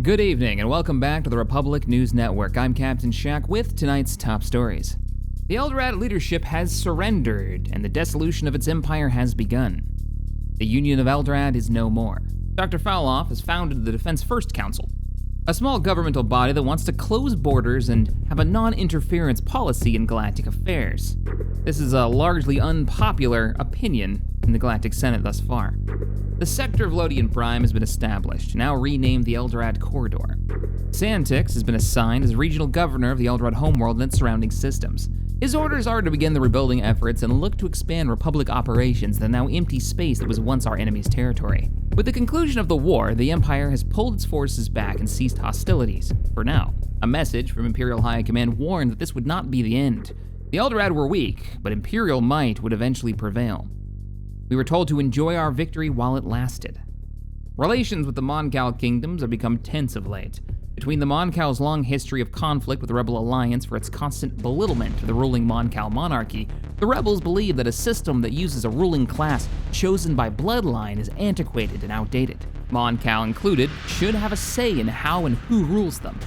Good evening and welcome back to the Republic News Network. I'm Captain Shaq with tonight's top stories. The Eldrad leadership has surrendered and the dissolution of its empire has begun. The Union of Eldrad is no more. Dr. Fowloff has founded the Defense First Council, a small governmental body that wants to close borders and have a non-interference policy in galactic affairs. This is a largely unpopular opinion in the Galactic Senate thus far. The sector of Lodian Prime has been established, now renamed the Eldrad Corridor. Santix has been assigned as regional governor of the Eldrad homeworld and its surrounding systems. His orders are to begin the rebuilding efforts and look to expand Republic operations in the now empty space that was once our enemy's territory. With the conclusion of the war, the Empire has pulled its forces back and ceased hostilities, for now. A message from Imperial High Command warned that this would not be the end. The Eldrad were weak, but Imperial might would eventually prevail. We were told to enjoy our victory while it lasted. Relations with the Moncal kingdoms have become tense of late. Between the Moncal's long history of conflict with the Rebel Alliance for its constant belittlement of the ruling Moncal monarchy, the rebels believe that a system that uses a ruling class chosen by bloodline is antiquated and outdated. Moncal included should have a say in how and who rules them.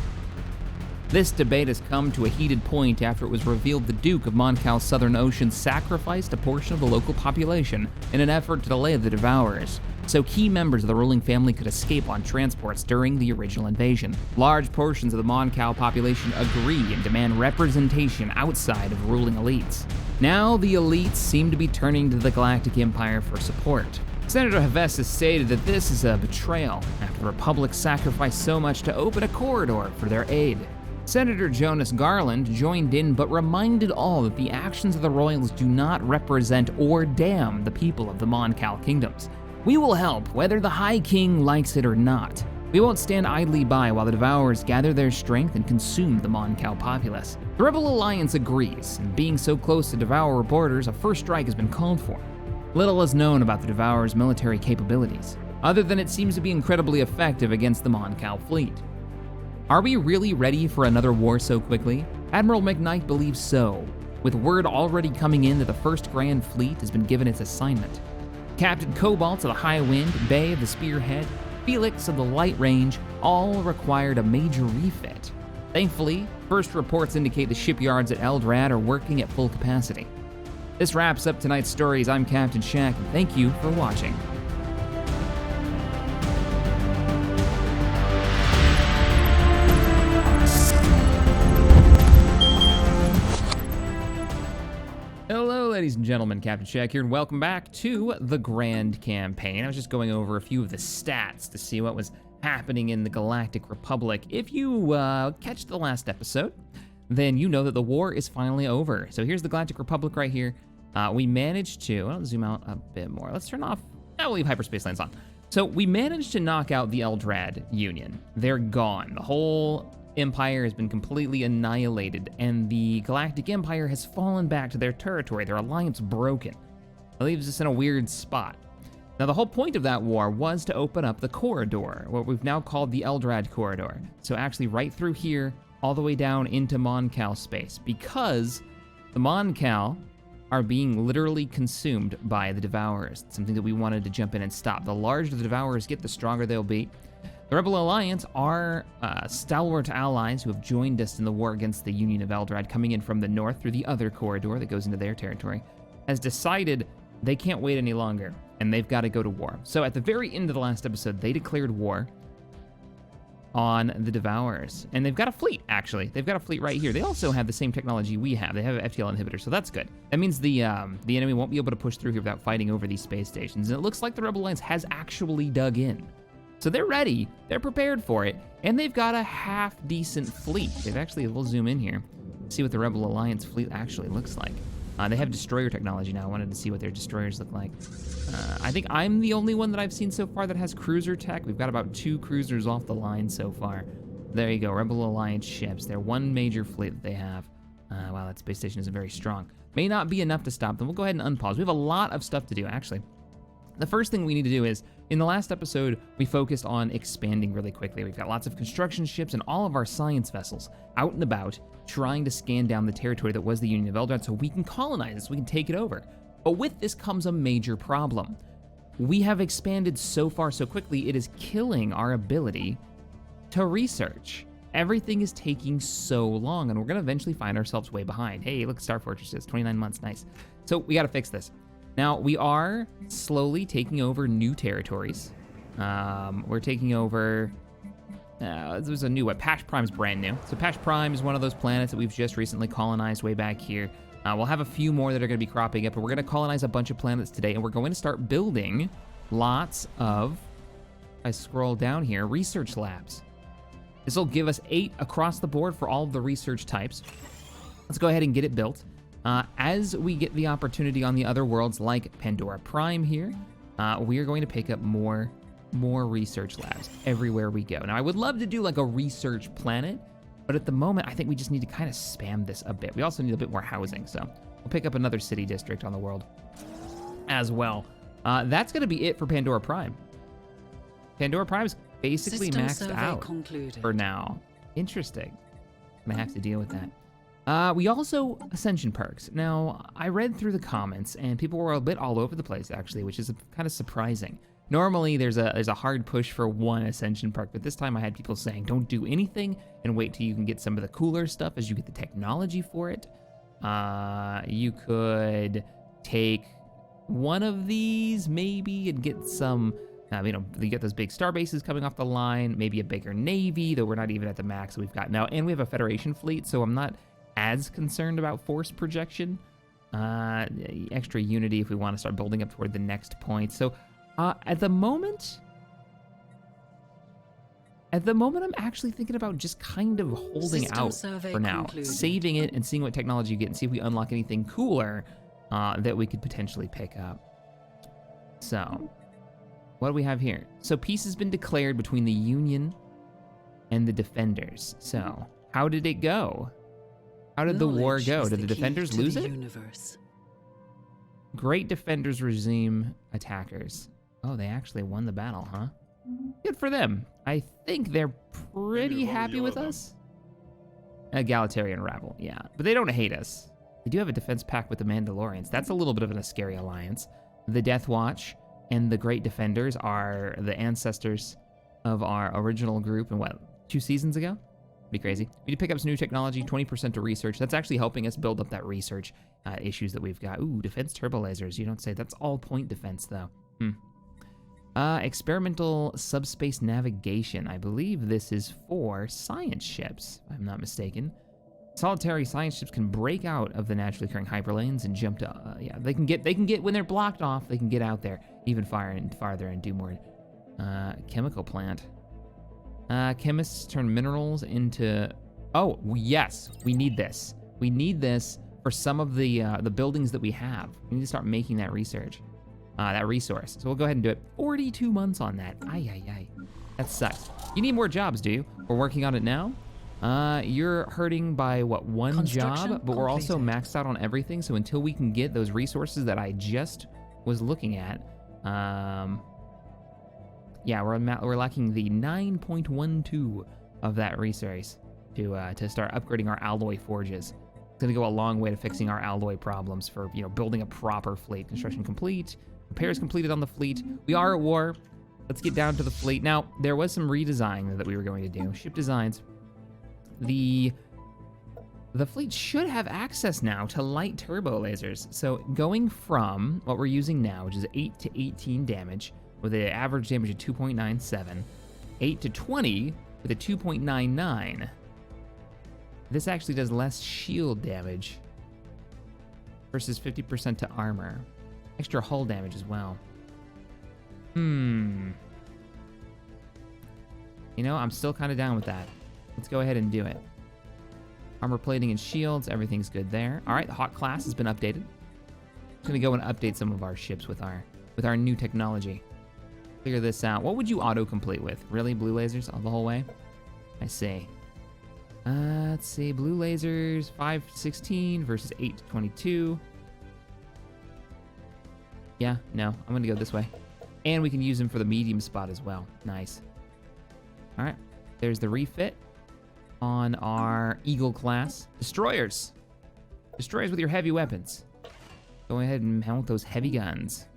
This debate has come to a heated point after it was revealed the Duke of Moncal's Southern Ocean sacrificed a portion of the local population in an effort to delay the Devourers, so key members of the ruling family could escape on transports during the original invasion. Large portions of the Moncal population agree and demand representation outside of ruling elites. Now the elites seem to be turning to the Galactic Empire for support. Senator Hevestus stated that this is a betrayal after the Republic sacrificed so much to open a corridor for their aid. Senator Jonas Garland joined in but reminded all that the actions of the Royals do not represent or damn the people of the Moncal kingdoms. We will help whether the High King likes it or not. We won't stand idly by while the Devourers gather their strength and consume the Moncal populace. The Rebel Alliance agrees, and being so close to Devourer borders, a first strike has been called for. Little is known about the Devourers' military capabilities, other than it seems to be incredibly effective against the Moncal fleet. Are we really ready for another war so quickly? Admiral McKnight believes so, with word already coming in that the First Grand Fleet has been given its assignment. Captain Cobalt of the High Wind, Bay of the Spearhead, Felix of the Light Range all required a major refit. Thankfully, first reports indicate the shipyards at Eldrad are working at full capacity. This wraps up tonight's stories. I'm Captain Shaq, and thank you for watching. Hello, ladies and gentlemen, Captain Shaq here, and welcome back to the Grand Campaign. I was just going over a few of the stats to see what was happening in the Galactic Republic. If you catch the last episode, then you know that the war is finally over. So here's the Galactic Republic right here. We managed to, I'll zoom out a bit more. Let's turn off, we'll leave hyperspace lanes on. So we managed to knock out the Eldrad Union. They're gone. The whole Empire has been completely annihilated, and the Galactic Empire has fallen back to their territory, their alliance broken. It leaves us in a weird spot. Now, the whole point of that war was to open up the corridor, what we've now called the Eldrad Corridor. So actually right through here, all the way down into Moncal space, because the Moncal are being literally consumed by the Devourers, something that we wanted to jump in and stop. The larger the Devourers get, the stronger they'll be. The Rebel Alliance are stalwart allies who have joined us in the war against the Union of Eldrad, coming in from the north through the other corridor that goes into their territory, has decided they can't wait any longer, and they've got to go to war. So at the very end of the last episode, they declared war on the Devourers, and they've got a fleet, actually. They've got a fleet right here. They also have the same technology we have. They have an FTL inhibitor, so that's good. That means the enemy won't be able to push through here without fighting over these space stations, and it looks like the Rebel Alliance has actually dug in. So they're ready, they're prepared for it, and they've got a half-decent fleet. They've actually, we'll zoom in here, see what the Rebel Alliance fleet actually looks like. They have destroyer technology now. I wanted to see what their destroyers look like. I think I'm the only one that I've seen so far that has cruiser tech. We've got about 2 cruisers off the line so far. There you go, Rebel Alliance ships. They're one major fleet that they have. Wow, that space station isn't very strong. May not be enough to stop them. We'll go ahead and unpause. We have a lot of stuff to do, actually. The first thing we need to do is, in the last episode, we focused on expanding really quickly. We've got lots of construction ships and all of our science vessels out and about, trying to scan down the territory that was the Union of Eldrad so we can colonize it, so we can take it over. But with this comes a major problem. We have expanded so far so quickly, it is killing our ability to research. Everything is taking so long, and we're gonna eventually find ourselves way behind. Hey, look, Star Fortresses, 29 months, nice. So we gotta fix this. Now, we are slowly taking over new territories. We're taking over, there's a new one. Patch Prime's brand new. So Patch Prime is one of those planets that we've just recently colonized way back here. We'll have a few more that are gonna be cropping up, but we're gonna colonize a bunch of planets today, and we're going to start building lots of, I scroll down here, research labs. This will give us 8 across the board for all of the research types. Let's go ahead and get it built. As we get the opportunity on the other worlds like Pandora Prime here, we are going to pick up more research labs everywhere we go. Now, I would love to do like a research planet, but at the moment, I think we just need to kind of spam this a bit. We also need a bit more housing, so we'll pick up another city district on the world as well. That's going to be it for Pandora Prime. Pandora Prime is basically maxed out for now. Interesting. Gonna have to deal with that. We also Ascension Perks. Now, I read through the comments, and people were a bit all over the place, actually, which is kind of surprising. Normally, there's a hard push for one Ascension Perk, but this time I had people saying, don't do anything and wait till you can get some of the cooler stuff as you get the technology for it. You could take one of these, maybe, and get some, you get those big star bases coming off the line, maybe a bigger navy, though we're not even at the max we've got now. And we have a Federation fleet, so I'm not as concerned about force projection. Extra unity if we want to start building up toward the next point. So at the moment, I'm actually thinking about just kind of holding out for now, saving it and seeing what technology you get and see if we unlock anything cooler that we could potentially pick up. So, what do we have here? So peace has been declared between the Union and the Defenders. So, how did it go? How did the war go? Did the Defenders lose it? Great Defenders regime attackers. Oh, they actually won the battle, huh? Good for them. I think they're pretty happy with us. Egalitarian rabble, yeah. But they don't hate us. They do have a defense pact with the Mandalorians. That's a little bit of a scary alliance. The Death Watch and the Great Defenders are the ancestors of our original group, and what, 2 seasons ago? Pretty crazy. We need to pick up some new technology, 20% to research. That's actually helping us build up that research issues that we've got. Ooh, defense turbo lasers. You don't say. That's all point defense, though. Experimental subspace navigation. I believe this is for science ships, if I'm not mistaken. Solitary science ships can break out of the naturally occurring hyperlanes and jump to, they can get when they're blocked off, they can get out there even farther and do more. Chemical plant. Chemists turn minerals into, oh, yes, we need this. We need this for some of the buildings that we have. We need to start making that research, that resource. So we'll go ahead and do it. 42 months on that. Ay. That sucks. You need more jobs, do you? We're working on it now. You're hurting by, what, 1 job? But we're also maxed out on everything, so until we can get those resources that I just was looking at, yeah, we're lacking the 9.12 of that resource to start upgrading our alloy forges. It's gonna go a long way to fixing our alloy problems for, building a proper fleet. Construction complete, repairs completed on the fleet. We are at war. Let's get down to the fleet. Now, there was some redesign that we were going to do. Ship designs. The fleet should have access now to light turbo lasers. So going from what we're using now, which is 8 to 18 damage with an average damage of 2.97, 8 to 20 with a 2.99. This actually does less shield damage versus 50% to armor. Extra hull damage as well. I'm still kind of down with that. Let's go ahead and do it. Armor plating and shields, everything's good there. All right, the hot class has been updated. I'm gonna go and update some of our ships with our new technology. Figure this out. What would you auto-complete with? Really, blue lasers all the whole way? I see. Let's see, blue lasers, 516 versus 822. Yeah, no, I'm gonna go this way. And we can use them for the medium spot as well. Nice. All right, there's the refit on our Eagle class. Destroyers. Destroyers with your heavy weapons. Go ahead and mount those heavy guns.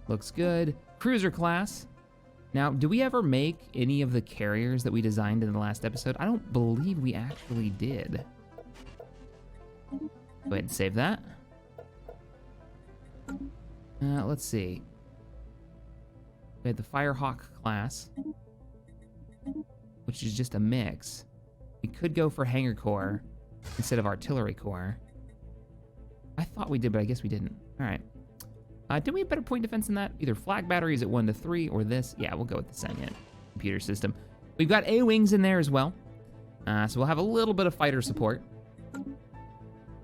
Looks good. Cruiser class. Now, do we ever make any of the carriers that we designed in the last episode? I don't believe we actually did. Go ahead and save that. Let's see. We had the Firehawk class, which is just a mix. We could go for Hangar Core instead of Artillery Core. I thought we did, but I guess we didn't. All right. Did we have better point defense than that? Either flag batteries at 1 to 3 or this. Yeah, we'll go with the Sentient computer system. We've got A-Wings in there as well. So we'll have a little bit of fighter support.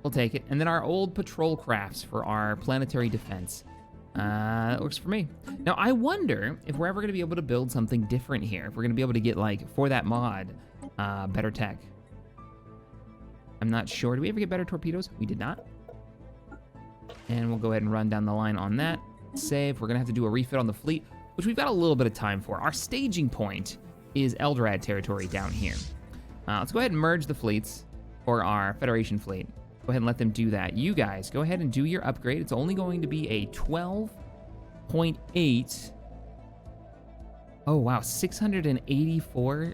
We'll take it. And then our old patrol crafts for our planetary defense. That works for me. Now, I wonder if we're ever going to be able to build something different here. If we're going to be able to get, like, for that mod, better tech. I'm not sure. Did we ever get better torpedoes? We did not. And we'll go ahead and run down the line on that. Save. We're going to have to do a refit on the fleet, which we've got a little bit of time for. Our staging point is Eldrad territory down here. Let's go ahead and merge the fleets for our Federation fleet. Go ahead and let them do that. You guys, go ahead and do your upgrade. It's only going to be a 12.8. Oh, wow. 684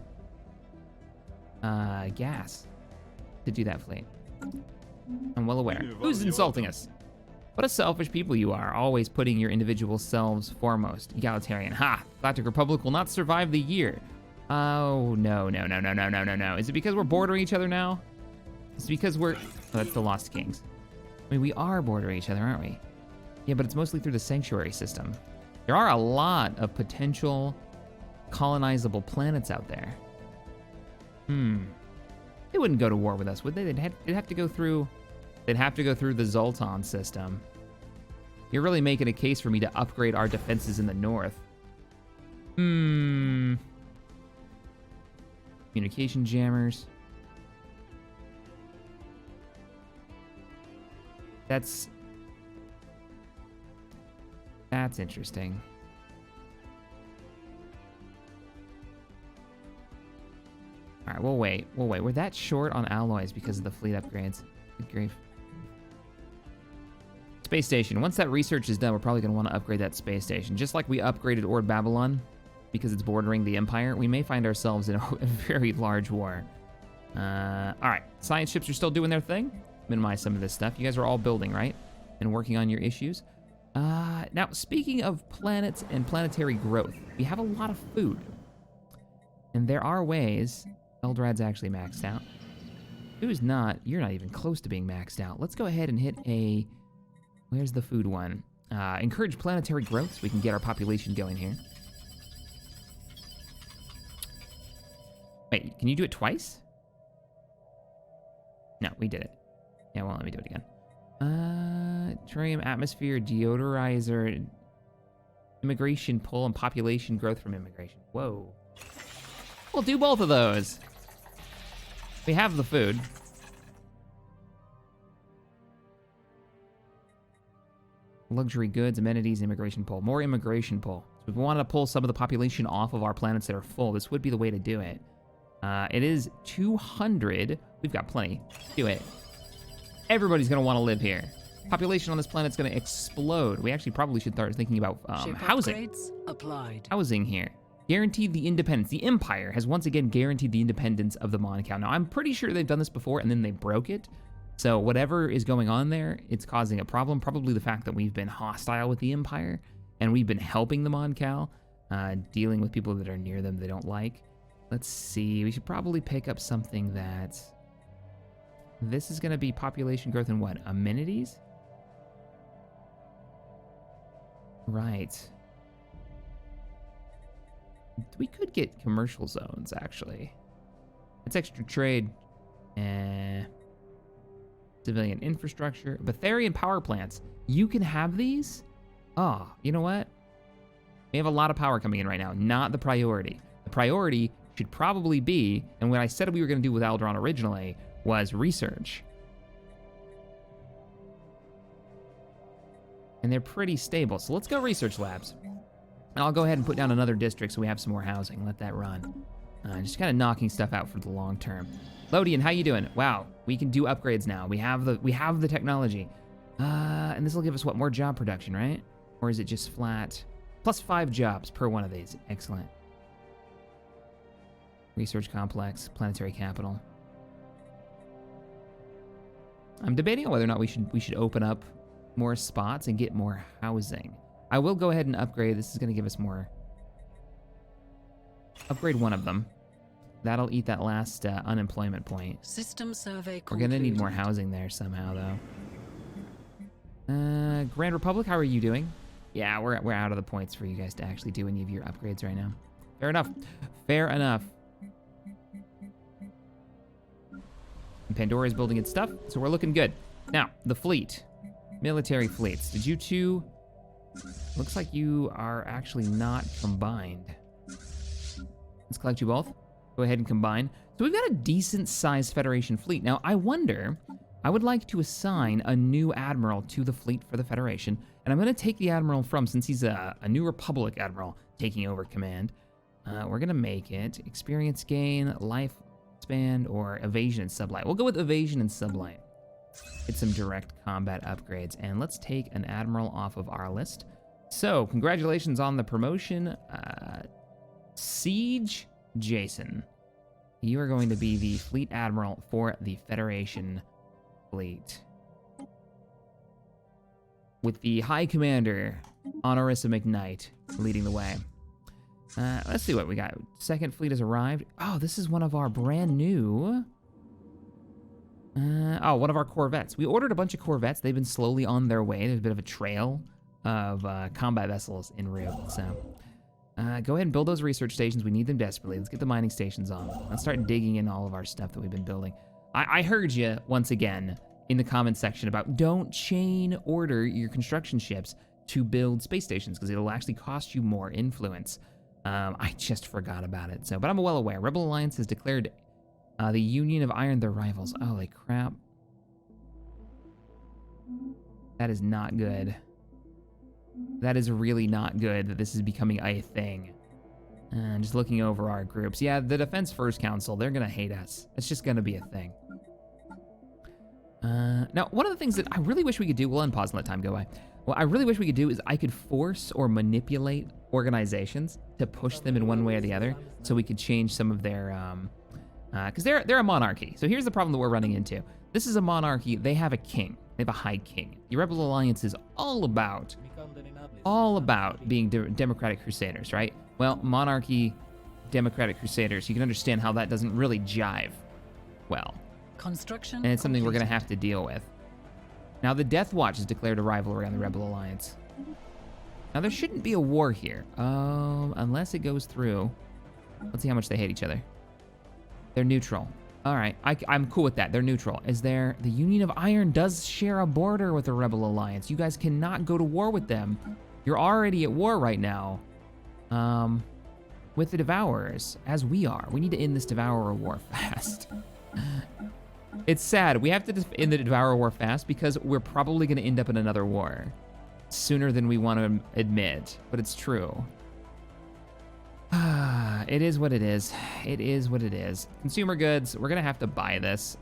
gas to do that fleet. I'm well aware. Who's insulting us? What a selfish people you are, always putting your individual selves foremost. Egalitarian. Ha! Galactic Republic will not survive the year. Oh, no. Is it because we're bordering each other now? It's because we're... Oh, that's the Lost Kings. I mean, we are bordering each other, aren't we? Yeah, but it's mostly through the sanctuary system. There are a lot of potential colonizable planets out there. They wouldn't go to war with us, would they? They'd have to go through... They'd have to go through the Zoltan system. You're really making a case for me to upgrade our defenses in the north. Communication jammers. That's interesting. All right, we'll wait. We're that short on alloys because of the fleet upgrades. Good grief. Space station. Once that research is done, we're probably going to want to upgrade that space station. Just like we upgraded Ord Babylon because it's bordering the Empire, we may find ourselves in a very large war. All right, science ships are still doing their thing. Minimize some of this stuff. You guys are all building, right? And working on your issues. Now, speaking of planets and planetary growth, we have a lot of food. And there are ways... Eldrad's actually maxed out. Who's not? You're not even close to being maxed out. Let's go ahead and hit a... Where's the food one? Encourage planetary growth so we can get our population going here. Wait, can you do it twice? No, we did it. Yeah, well, let me do it again. Tritium atmosphere, deodorizer, immigration pull, and population growth from immigration. Whoa. We'll do both of those. We have the food. Luxury goods, amenities, immigration pull. More immigration pull. So if we wanted to pull some of the population off of our planets that are full, this would be the way to do it. It is 200. We've got plenty. Do it. Everybody's going to want to live here. Population on this planet's going to explode. We actually probably should start thinking about housing. Applied. Housing here. Guaranteed the independence. The Empire has once again guaranteed the independence of the Moncal. Now, I'm pretty sure they've done this before and then they broke it. So whatever is going on there, it's causing a problem. Probably the fact that we've been hostile with the Empire and we've been helping the Moncal, dealing with people that are near them they don't like. Let's see. We should probably pick up something that... This is going to be population growth and what? Amenities? Right. We could get commercial zones, actually. It's extra trade. Civilian infrastructure. Betharian power plants. You can have these? Oh, you know what? We have a lot of power coming in right now. Not the priority. The priority should probably be, and what I said we were going to do with Alderaan originally, was research. And they're pretty stable. So let's go research labs. And I'll go ahead and put down another district so we have some more housing. Let that run. Just kind of knocking stuff out for the long term. Lodian, how you doing? Wow, we can do upgrades now. We have the technology. And this will give us what, more job production, right? Or is it just flat Plus 5 jobs per one of these. Excellent. Research complex, planetary capital. I'm debating on whether or not we should open up more spots and get more housing. I will go ahead and upgrade. This is going to give us more. Upgrade one of them. That'll eat that last unemployment point. System survey We're going to need more housing there somehow, though. Grand Republic, how are you doing? Yeah, we're out of the points for you guys to actually do any of your upgrades right now. Fair enough. Fair enough. And Pandora's building its stuff, so we're looking good. Now, the fleet. Military fleets. Did you two... Looks like you are actually not combined. Let's collect you both. Go ahead and combine. So we've got a decent-sized Federation fleet. Now, I wonder... I would like to assign a new admiral to the fleet for the Federation, and I'm going to take the admiral from, since he's a New Republic admiral taking over command, we're going to make it experience gain, life span, or evasion and sublight. We'll go with evasion and sublight. Get some direct combat upgrades, and let's take an admiral off of our list. So, congratulations on the promotion. Siege Jason. You are going to be the fleet admiral for the Federation fleet, with the High Commander, Honorissa McKnight, leading the way. Let's see what we got. Second fleet has arrived. Oh, this is one of our brand new... one of our corvettes. We ordered a bunch of corvettes. They've been slowly on their way. There's a bit of a trail of combat vessels en route, so... go ahead and build those research stations. We need them desperately. Let's get the mining stations on. Let's start digging in all of our stuff that we've been building. I heard you, once again, in the comments section about don't chain order your construction ships to build space stations because it'll actually cost you more influence. I just forgot about it. But I'm well aware. Rebel Alliance has declared the Union of Iron their rivals. Holy crap. That is not good. That is really not good that this is becoming a thing. Just looking over our groups. Yeah, the Defense First Council, they're going to hate us. It's just going to be a thing. Now, one of the things that I really wish we could do, we'll unpause and let time go by. What I really wish we could do is I could force or manipulate organizations to push them in one way or the other so we could change some of their, because they're a monarchy. So here's the problem that we're running into. This is a monarchy. They have a king. They have a high king. The Rebel Alliance is all about being democratic crusaders, right? Well, monarchy, democratic crusaders, you can understand how that doesn't really jive well. Construction and it's something we're going to have to deal with. Now, the Death Watch has declared a rivalry on the Rebel Alliance. Now, there shouldn't be a war here, unless it goes through. Let's see how much they hate each other. They're neutral. All right, I'm cool with that. They're neutral. The Union of Iron does share a border with the Rebel Alliance. You guys cannot go to war with them. You're already at war right now with the Devourers, as we are. We need to end this Devourer war fast. It's sad. We have to end the Devourer war fast because we're probably going to end up in another war sooner than we want to admit, but it's true. It is what it is. It is what it is. Consumer goods, we're going to have to buy this.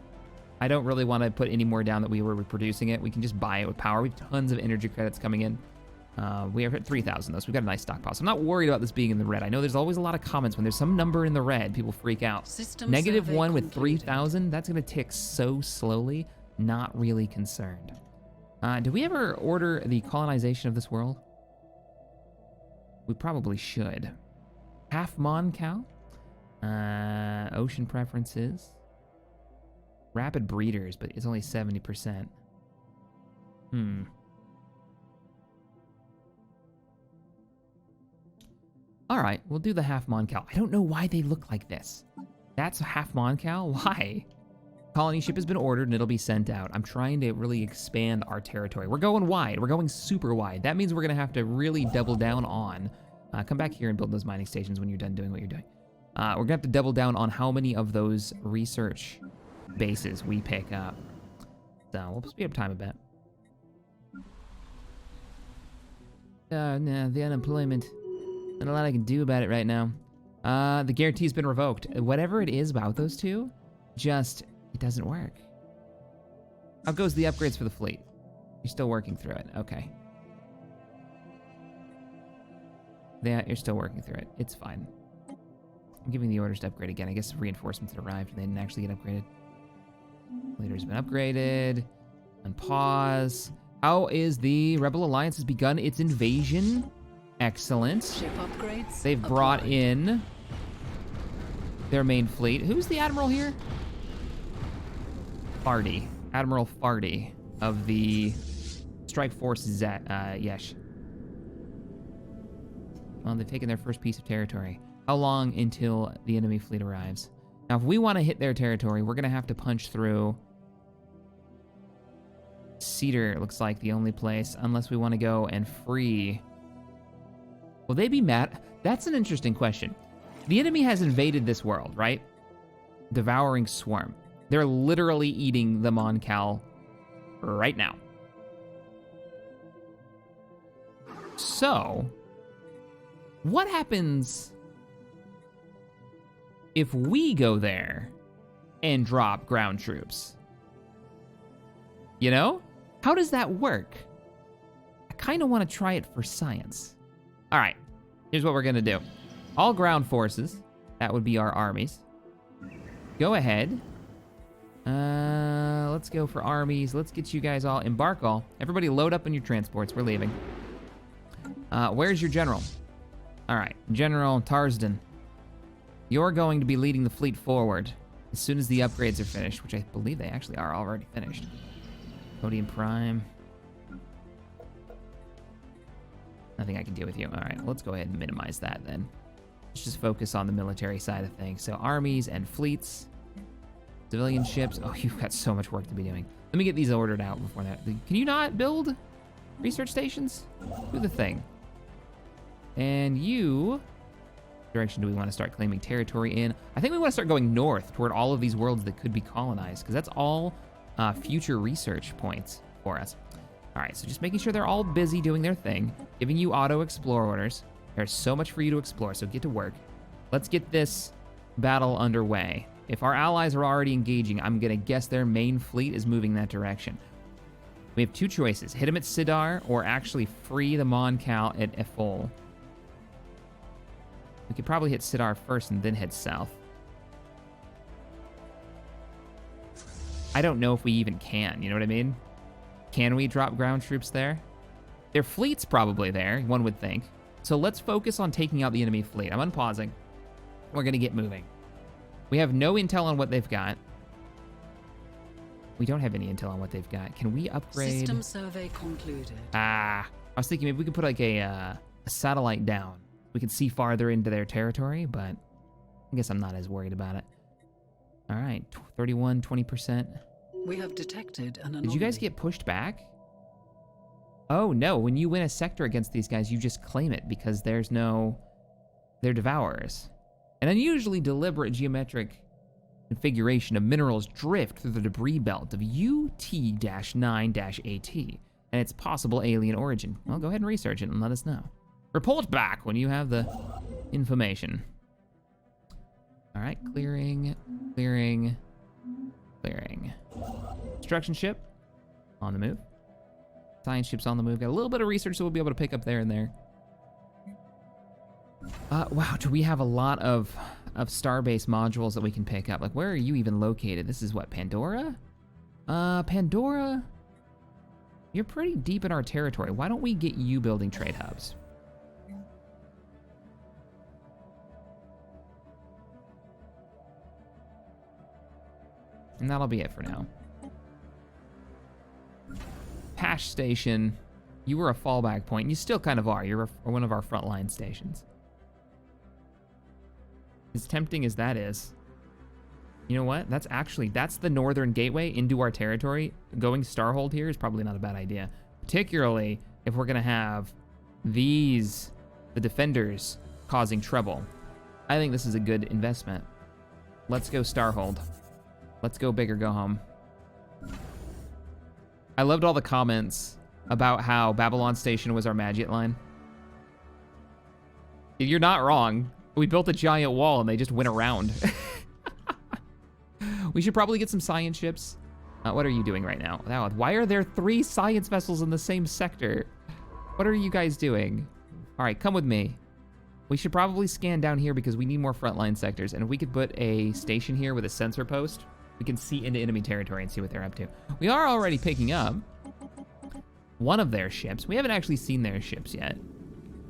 I don't really want to put any more down that we were producing it. We can just buy it with power. We have tons of energy credits coming in. We have 3,000 though, so we've got a nice stockpile. So I'm not worried about this being in the red. I know there's always a lot of comments when there's some number in the red, people freak out. -1 with 3,000, that's going to tick so slowly. Not really concerned. Did we ever order the colonization of this world? We probably should. Half Mon Cal, ocean preferences, rapid breeders, but it's only 70%. All right, we'll do the Half Mon Cal. I don't know why they look like this. That's a Half Mon Cal? Why? Colony ship has been ordered and it'll be sent out. I'm trying to really expand our territory. We're going wide. We're going super wide. That means we're going to have to really double down on come back here and build those mining stations when you're done doing what you're doing. We're going to have to double down on how many of those research bases we pick up. So we'll speed up time a bit. No, the unemployment. Not a lot I can do about it right now. The guarantee's been revoked. Whatever it is about those two, it doesn't work. How goes the upgrades for the fleet? You're still working through it. Okay. You're still working through it. It's fine. I'm giving the orders to upgrade again. I guess reinforcements had arrived and they didn't actually get upgraded. Leader's been upgraded. Unpause. How is the Rebel Alliance has begun its invasion? Excellent. Ship upgrades. They've brought in their main fleet. Who's the admiral here? Farty. Admiral Farty of the Strike Force Yesh. Well, they've taken their first piece of territory. How long until the enemy fleet arrives? Now, if we want to hit their territory, we're going to have to punch through Cedar. It looks like the only place, unless we want to go and free. Will they be mad? That's an interesting question. The enemy has invaded this world, right? Devouring Swarm. They're literally eating the Mon Cal right now. So, what happens if we go there and drop ground troops? You know? How does that work? I kind of want to try it for science. All right, here's what we're gonna do. All ground forces, that would be our armies. Go ahead. Let's go for armies. Let's get you guys all, embark all. Everybody load up on your transports, we're leaving. Where's your general? All right, General Tarsden. You're going to be leading the fleet forward as soon as the upgrades are finished, which I believe they actually are already finished. Podium Prime. Nothing I can do with you. All right, let's go ahead and minimize that then. Let's just focus on the military side of things. So armies and fleets, civilian ships. Oh, you've got so much work to be doing. Let me get these ordered out before that. Can you not build research stations? Do the thing. And you, direction do we want to start claiming territory in? I think we want to start going north toward all of these worlds that could be colonized, because that's all future research points for us. All right, so just making sure they're all busy doing their thing, giving you auto explore orders. There's so much for you to explore, so get to work. Let's get this battle underway. If our allies are already engaging, I'm gonna guess their main fleet is moving that direction. We have two choices, hit them at Sidar or actually free the Mon Cal at Efol. We could probably hit Sidar first and then head south. I don't know if we even can, you know what I mean? Can we drop ground troops there? Their fleet's probably there, one would think. So let's focus on taking out the enemy fleet. I'm unpausing. We're gonna get moving. We have no intel on what they've got. We don't have any intel on what they've got. Can we upgrade? System survey concluded. I was thinking maybe we could put like a satellite down. We could see farther into their territory, but I guess I'm not as worried about it. All right, 31, 20%. We have detected an anomaly. Did you guys get pushed back? Oh no, when you win a sector against these guys, you just claim it because they're devourers. An unusually deliberate geometric configuration of minerals drift through the debris belt of UT-9-AT and its possible alien origin. Well, go ahead and research it and let us know. Report back when you have the information. All right, clearing. Construction ship on the move. Science ships on the move. Got a little bit of research that we'll be able to pick up there and there. Wow, do we have a lot of starbase modules that we can pick up? Like, where are you even located? This is what, Pandora? Pandora, you're pretty deep in our territory. Why don't we get you building trade hubs? And that'll be it for now. Pash Station, you were a fallback point. You still kind of are. You're one of our frontline stations. As tempting as that is, you know what? That's the northern gateway into our territory. Going Starhold here is probably not a bad idea. Particularly if we're gonna have the defenders causing trouble. I think this is a good investment. Let's go Starhold. Let's go big or go home. I loved all the comments about how Babylon Station was our Magic line. You're not wrong. We built a giant wall and they just went around. We should probably get some science ships. What are you doing right now? Why are there 3 science vessels in the same sector? What are you guys doing? All right, come with me. We should probably scan down here because we need more frontline sectors. And if we could put a station here with a sensor post, we can see into enemy territory and see what they're up to. We are already picking up one of their ships. We haven't actually seen their ships yet.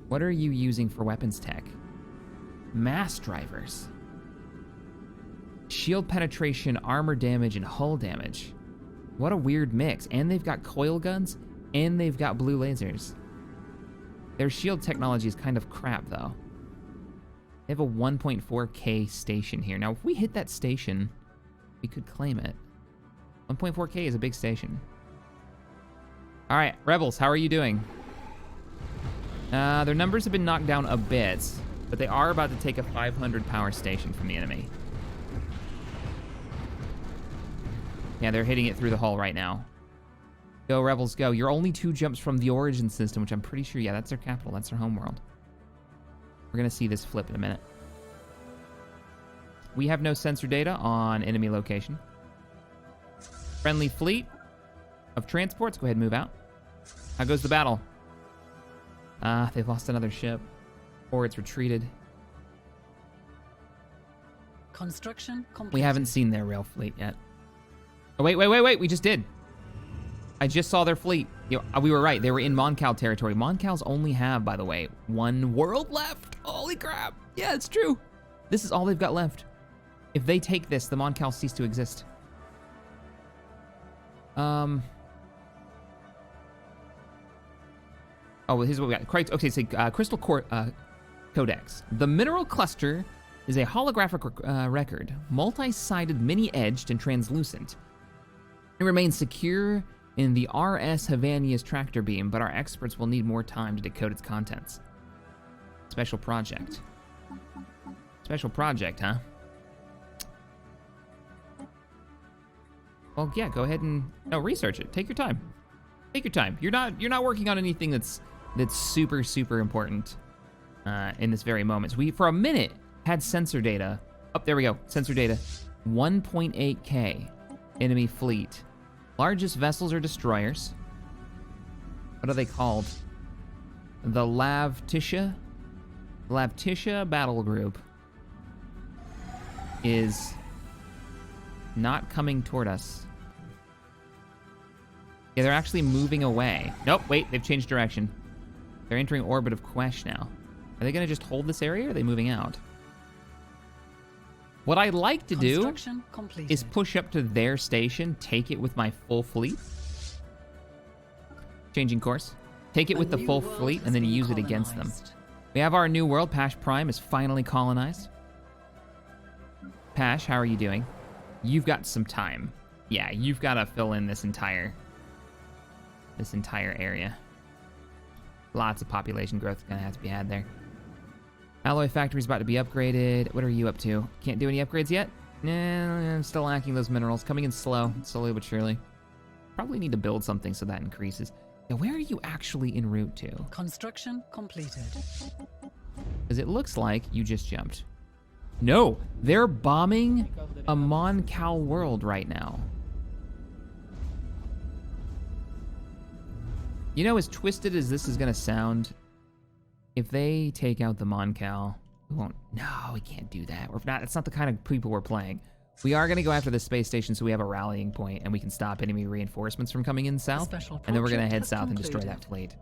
What are you using for weapons tech? Mass drivers. Shield penetration, armor damage, and hull damage. What a weird mix. And they've got coil guns, and they've got blue lasers. Their shield technology is kind of crap, though. They have a 1.4K station here. Now, if we hit that station, we could claim it. 1.4K is a big station. All right, Rebels, how are you doing? Their numbers have been knocked down a bit, but they are about to take a 500 power station from the enemy. Yeah, they're hitting it through the hull right now. Go, Rebels, go. You're only 2 jumps from the origin system, which I'm pretty sure, yeah, that's their capital. That's their homeworld. We're going to see this flip in a minute. We have no sensor data on enemy location. Friendly fleet of transports. Go ahead and move out. How goes the battle? They've lost another ship. Or it's retreated. Construction completed. We haven't seen their rail fleet yet. Oh, wait. We just did. I just saw their fleet. We were right. They were in Moncal territory. Moncals only have, by the way, 1 world left. Holy crap. Yeah, it's true. This is all they've got left. If they take this, the Moncals cease to exist. Oh, well, here's what we got. Okay, so Crystal Codex. The mineral cluster is a holographic record, multi-sided, mini-edged, and translucent. It remains secure in the RS Havania's tractor beam, but our experts will need more time to decode its contents. Special project. Special project, huh? Well, yeah, go ahead and research it. Take your time. Take your time. You're not working on anything that's super important in this very moment. So we, for a minute, had sensor data. Oh, there we go. Sensor data. 1.8K enemy fleet. Largest vessels are destroyers. What are they called? The Lavtitia battle group is not coming toward us. Yeah, they're actually moving away. Nope, wait, they've changed direction. They're entering orbit of Quesh now. Are they gonna just hold this area, or are they moving out? What I'd like to do is push up to their station, take it with my full fleet. Changing course. Take it with the full fleet and then use it against them. We have our new world. Pash Prime is finally colonized. Pash, how are you doing? You've got some time. Yeah, you've got to fill in this entire area. Lots of population growth gonna have to be had there. Alloy factory's about to be upgraded. What are you up to? Can't do any upgrades yet? Nah, I'm still lacking those minerals. Coming in slowly but surely. Probably need to build something so that increases. Now, where are you actually en route to? Construction completed. Because it looks like you just jumped. No, they're bombing a Moncal world right now. You know, as twisted as this is gonna sound, if they take out the Moncal, we won't. No, we can't do that. We're not. It's not the kind of people we're playing. We are gonna go after the space station so we have a rallying point and we can stop enemy reinforcements from coming in south. And then we're gonna head south and destroy that fleet.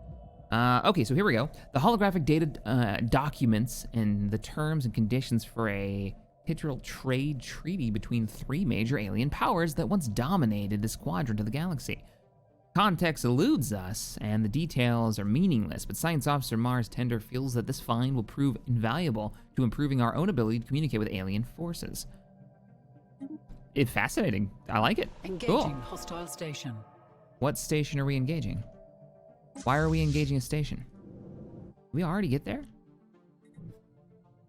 Okay, so here we go. The holographic data documents and the terms and conditions for a literal trade treaty between 3 major alien powers that once dominated this quadrant of the galaxy. Context eludes us, and the details are meaningless, but Science Officer Mars Tender feels that this find will prove invaluable to improving our own ability to communicate with alien forces. It's fascinating. I like it. Engaging cool. Hostile station. What station are we engaging? Why are we engaging a station? Did we already get there?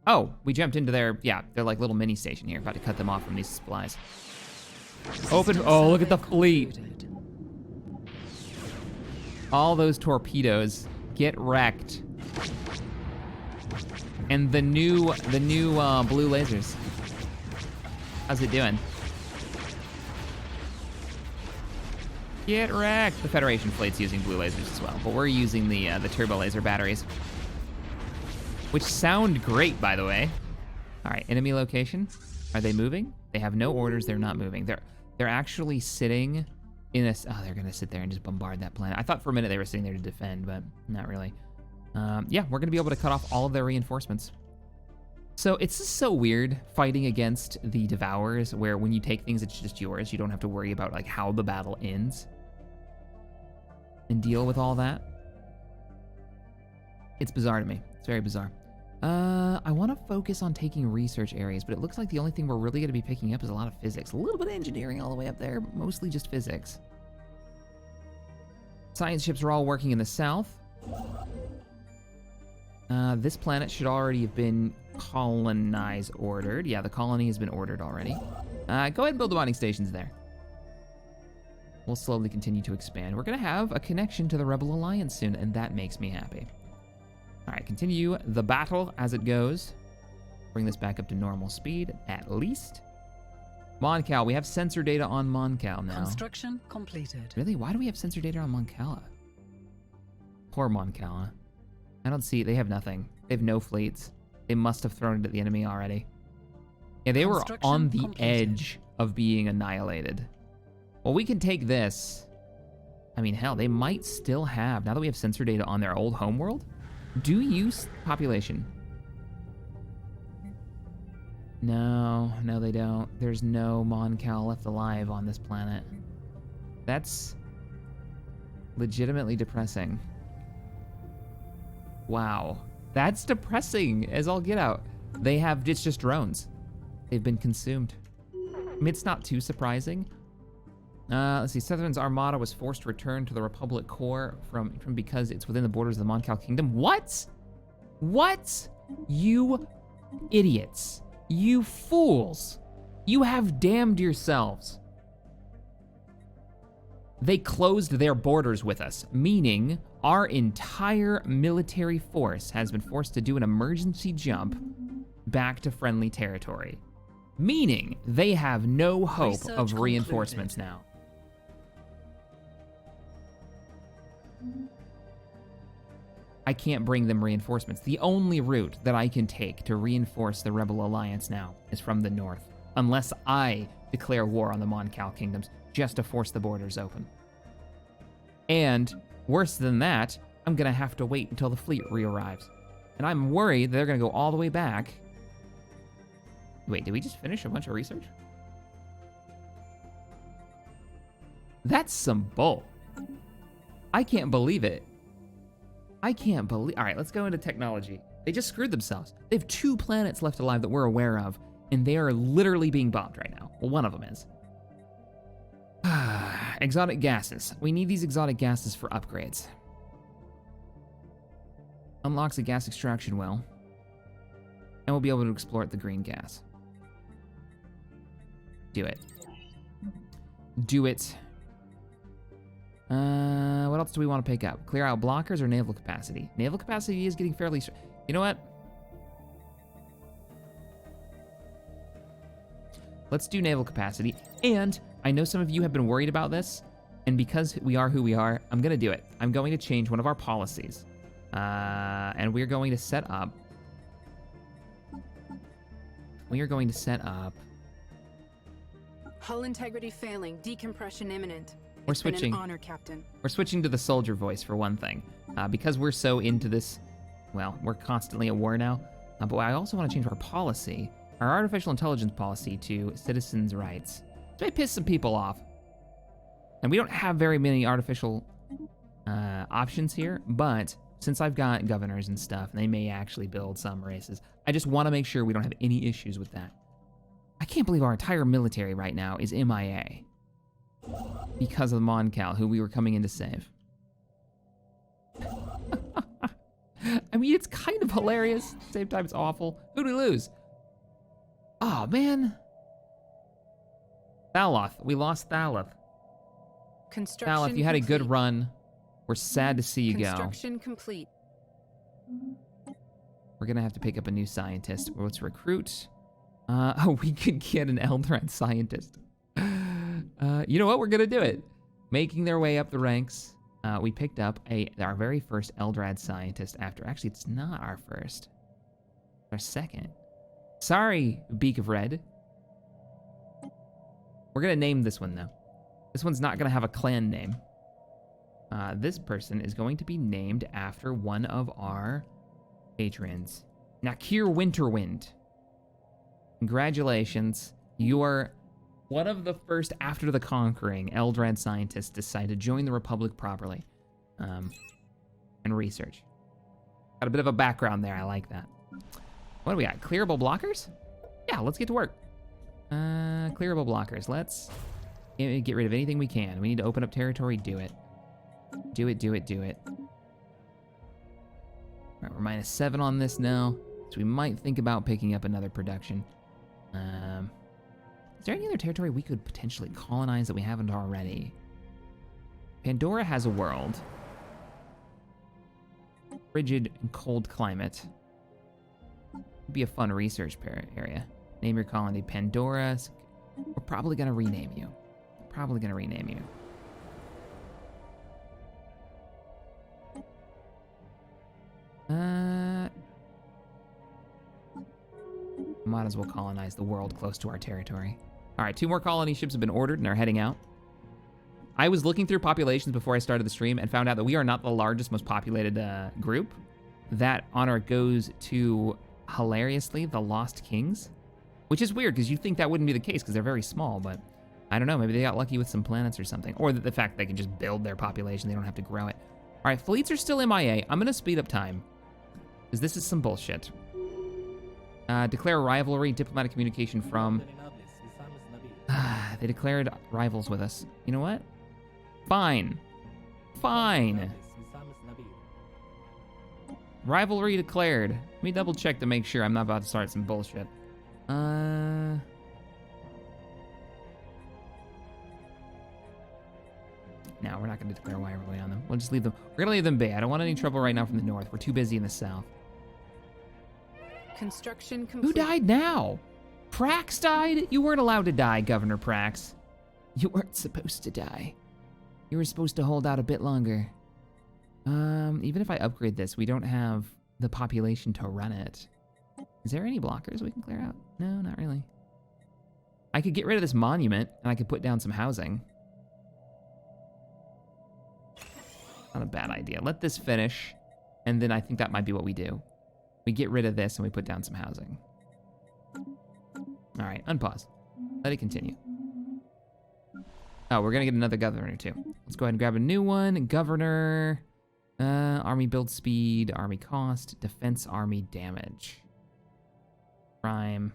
Oh, we jumped into their, yeah, they're like little mini station here. About to cut them off from these supplies. Open, oh, look at the fleet. All those torpedoes get wrecked. And the new blue lasers. How's it doing? Get wrecked. The Federation fleet's using blue lasers as well, but we're using the turbo laser batteries. which sound great, by the way. All right, enemy location. Are they moving? They have no orders. They're not moving. They're actually sitting in a... Oh, they're going to sit there and just bombard that planet. I thought for a minute they were sitting there to defend, but not really. Yeah, we're going to be able to cut off all of their reinforcements. So it's just so weird fighting against the Devourers, where when you take things, it's just yours. You don't have to worry about like how the battle ends and deal with all that. It's bizarre to me. It's very bizarre. I want to focus on taking research areas, but it looks like the only thing we're really going to be picking up is a lot of physics. A little bit of engineering all the way up there, but mostly just physics. Science ships are all working in the south. This planet should already have been ordered. Yeah, the colony has been ordered already. Go ahead and build the bonding stations there. We'll slowly continue to expand. We're going to have a connection to the Rebel Alliance soon, and that makes me happy. All right, continue the battle as it goes. Bring this back up to normal speed, at least. Moncal, we have sensor data on Moncal now. Construction completed. Really? Why do we have sensor data on Moncala? Poor Moncala. I don't see, they have nothing. They have no fleets. They must have thrown it at the enemy already. Yeah, they were on the edge of being annihilated. Well, we can take this. I mean, hell, they might still have, now that we have sensor data on their old homeworld, do use population. No, they don't. There's no Moncal left alive on this planet. That's legitimately depressing. Wow. That's depressing as all get out. It's just drones. They've been consumed. I mean, it's not too surprising. Let's see, Southern's Armada was forced to return to the Republic core from because it's within the borders of the Moncal Kingdom. What? What? You idiots. You fools. You have damned yourselves. They closed their borders with us, meaning our entire military force has been forced to do an emergency jump back to friendly territory, meaning they have no hope of reinforcements now. I can't bring them reinforcements. The only route that I can take to reinforce the Rebel Alliance now is from the north, unless I declare war on the Moncal Kingdoms just to force the borders open. And worse than that, I'm gonna have to wait until the fleet re-arrives. And I'm worried they're gonna go all the way back. Wait, did we just finish a bunch of research? That's some bull. I can't believe it. All right, let's go into technology. They just screwed themselves. They have 2 planets left alive that we're aware of, and they are literally being bombed right now. Well, one of them is. Exotic gases. We need these exotic gases for upgrades. Unlocks a gas extraction well, and we'll be able to explore the green gas. Do it. Do it. What else do we want to pick up? Clear out blockers or naval capacity? Naval capacity is getting fairly... You know what? Let's do naval capacity. And I know some of you have been worried about this, and because we are who we are, I'm going to do it. I'm going to change one of our policies. And we're going to set up... Hull integrity failing. Decompression imminent. We're switching. An honor, Captain. We're switching to the soldier voice for one thing, because we're so into this. Well, we're constantly at war now. But I also want to change our policy, our artificial intelligence policy, to citizens' rights. This may piss some people off, and we don't have very many artificial options here. But since I've got governors and stuff, they may actually build some races. I just want to make sure we don't have any issues with that. I can't believe our entire military right now is MIA. Because of Moncal, who we were coming in to save. I mean, it's kind of hilarious. At the same time, it's awful. Who'd we lose? Oh, man. Thaloth. We lost Thaloth. Thaloth, you had a good run. We're sad to see you go. Construction complete. We're going to have to pick up a new scientist. Let's recruit. Oh, we could get an Eldrad scientist. You know what? We're gonna do it. Making their way up the ranks. We picked up our very first Eldrad scientist after. Actually, it's not our first. Our second. Sorry, Beak of Red. We're gonna name this one though. This one's not gonna have a clan name. This person is going to be named after one of our patrons, Nakir Winterwind. Congratulations. You are one of the first after the Conquering Eldrad scientists to decide to join the Republic properly. And research. Got a bit of a background there, I like that. What do we got? Clearable blockers? Yeah, let's get to work. Clearable blockers. Let's get rid of anything we can. We need to open up territory, do it. Do it, do it, do it. All right, we're -7 on this now, so we might think about picking up another production. Is there any other territory we could potentially colonize that we haven't already? Pandora has a world. Frigid and cold climate. Would be a fun research area. Name your colony Pandora. We're probably gonna rename you. Probably gonna rename you. Might as well colonize the world close to our territory. All right, 2 more colony ships have been ordered and are heading out. I was looking through populations before I started the stream and found out that we are not the largest, most populated group. That honor goes to, hilariously, the Lost Kings, which is weird because you'd think that wouldn't be the case because they're very small, but I don't know, maybe they got lucky with some planets or something, or the fact that they can just build their population, they don't have to grow it. All right, fleets are still MIA. I'm gonna speed up time because this is some bullshit. Declare rivalry, diplomatic communication from... They declared rivals with us. You know what? Fine. Fine. Rivalry declared. Let me double check to make sure I'm not about to start some bullshit. No, we're not going to declare rivalry on them. We'll just leave them. We're going to leave them be. I don't want any trouble right now from the north. We're too busy in the south. Construction complete. Who died now? Prax died? You weren't allowed to die, Governor Prax. You weren't supposed to die. You were supposed to hold out a bit longer. Even if I upgrade this, we don't have the population to run it. Is there any blockers we can clear out? No, not really. I could get rid of this monument, and I could put down some housing. Not a bad idea. Let this finish, and then I think that might be what we do. We get rid of this, and we put down some housing. All right, unpause. Let it continue. Oh, we're gonna get another governor too. Let's go ahead and grab a new one. Governor, army build speed, army cost, defense army damage. Crime.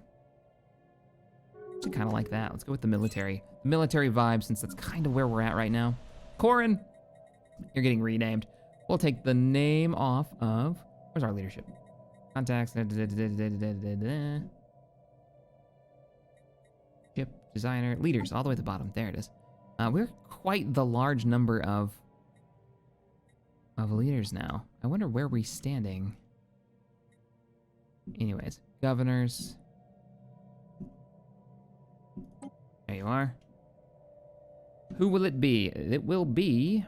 I kind of like that. Let's go with the military. Military vibe, since that's kind of where we're at right now. Corin, you're getting renamed. We'll take the name off of, where's our leadership? Contacts, ship, designer, leaders, all the way at the bottom. There it is. We're quite the large number of leaders now. I wonder where we're standing. Anyways, governors. There you are. Who will it be? It will be...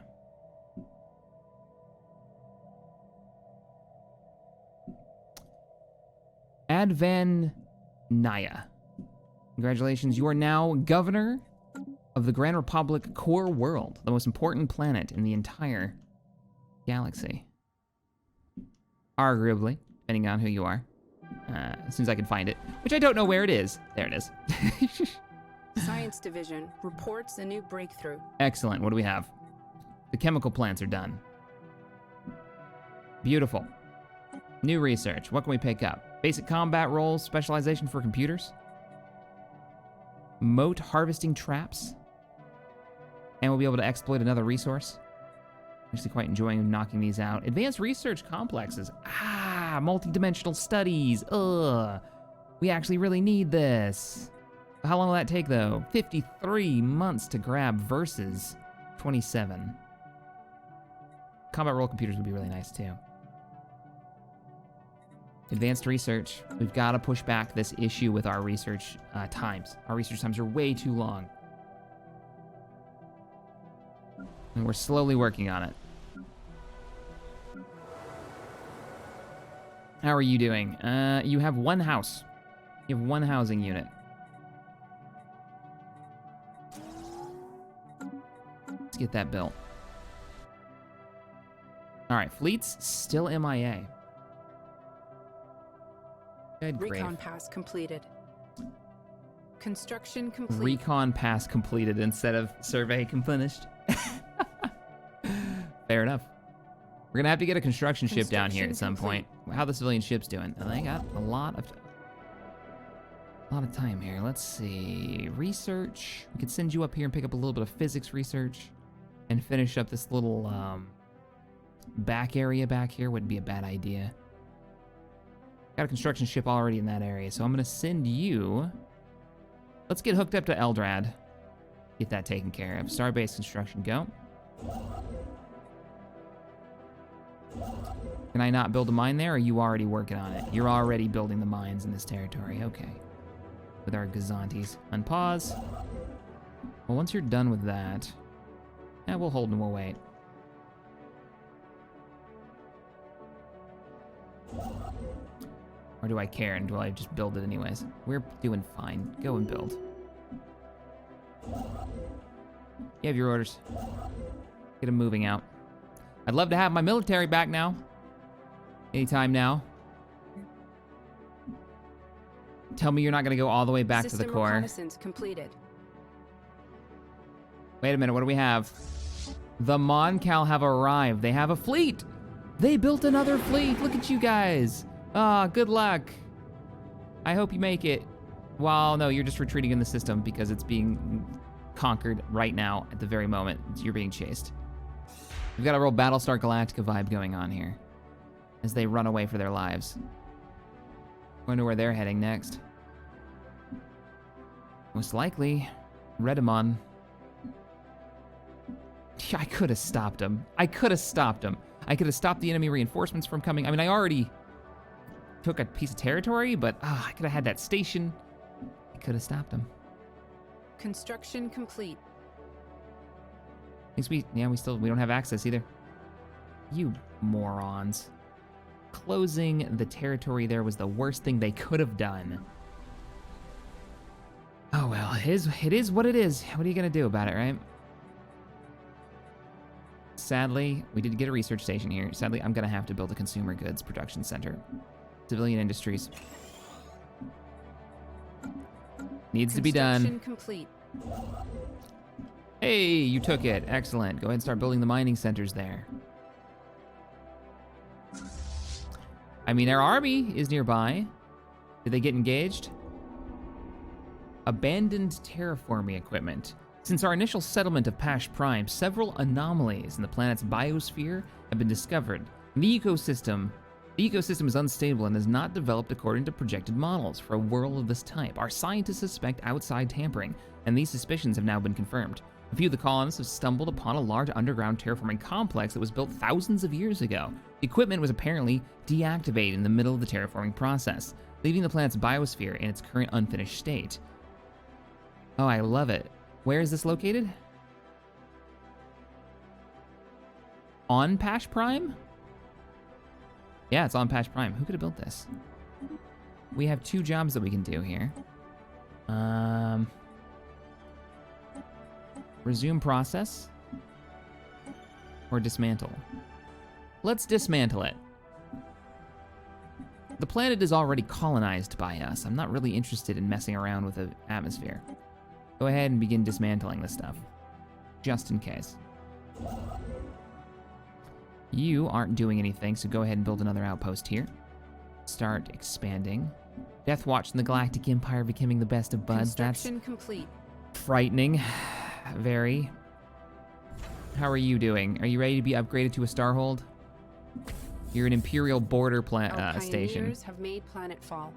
Advan Naya. Congratulations, you are now governor of the Grand Republic core world, the most important planet in the entire galaxy. Arguably, depending on who you are. As soon as I can find it, which I don't know where it is. There it is. Science Division reports a new breakthrough. Excellent, what do we have? The chemical plants are done. Beautiful. New research, what can we pick up? Basic combat roles, specialization for computers. Moat harvesting traps. And we'll be able to exploit another resource. Actually quite enjoying knocking these out. Advanced research complexes. Ah, multi-dimensional studies. Ugh. We actually really need this. How long will that take though? 53 months to grab versus 27. Combat role computers would be really nice too. Advanced research. We've got to push back this issue with our research times. Our research times are way too long. And we're slowly working on it. How are you doing? You have one house. You have one housing unit. Let's get that built. All right, fleet's still MIA. Good grief. Recon pass completed. Construction complete. Recon pass completed instead of survey finished. Fair enough. We're gonna have to get a construction ship down here at some point. How are the civilian ships doing? They got a lot of time here. Let's see. Research. We could send you up here and pick up a little bit of physics research and finish up this little back area back here. Wouldn't be a bad idea. Got a construction ship already in that area, so I'm gonna send you. Let's get hooked up to Eldrad. Get that taken care of. Starbase construction, go. Can I not build a mine there, or are you already working on it? You're already building the mines in this territory, okay. With our Gazantes. Unpause. Well, once you're done with that, we'll hold and we'll wait. Or do I care, and do I just build it anyways? We're doing fine. Go and build. You have your orders. Get them moving out. I'd love to have my military back now. Anytime now. Tell me you're not gonna go all the way back to the core. Reconnaissance completed. Wait a minute, what do we have? The Moncal have arrived. They have a fleet. They built another fleet. Look at you guys. Ah, good luck. I hope you make it. Well, no, you're just retreating in the system because it's being conquered right now at the very moment you're being chased. We've got a real Battlestar Galactica vibe going on here as they run away for their lives. Wonder where they're heading next. Most likely, Redemon. I could have stopped him. I could have stopped him. I could have stopped the enemy reinforcements from coming. I mean, I already took a piece of territory, but I could have had that station. I could have stopped him. Construction complete. Thinks we don't have access either. You morons. Closing the territory there was the worst thing they could have done. Oh well, it is what it is. What are you gonna do about it, right? Sadly, we did get a research station here. Sadly, I'm gonna have to build a consumer goods production center. Civilian industries. Needs to be done. Complete. Hey, you took it. Excellent. Go ahead and start building the mining centers there. I mean, our army is nearby. Did they get engaged? Abandoned terraforming equipment. Since our initial settlement of Pash Prime, several anomalies in the planet's biosphere have been discovered. The ecosystem is unstable and has not developed according to projected models for a world of this type. Our scientists suspect outside tampering, and these suspicions have now been confirmed. A few of the colonists have stumbled upon a large underground terraforming complex that was built thousands of years ago. The equipment was apparently deactivated in the middle of the terraforming process, leaving the planet's biosphere in its current unfinished state. Oh, I love it. Where is this located? On Pash Prime? Yeah, it's on Pash Prime. Who could have built this? We have 2 jobs that we can do here. Resume process or dismantle. Let's dismantle it. The planet is already colonized by us. I'm not really interested in messing around with the atmosphere. Go ahead and begin dismantling this stuff, just in case. You aren't doing anything, so go ahead and build another outpost here. Start expanding. Death Watch and the Galactic Empire becoming the best of buds. That's complete. Frightening. Very. How are you doing? Are you ready to be upgraded to a Starhold? You're an Imperial border station. Pioneers have made planetfall.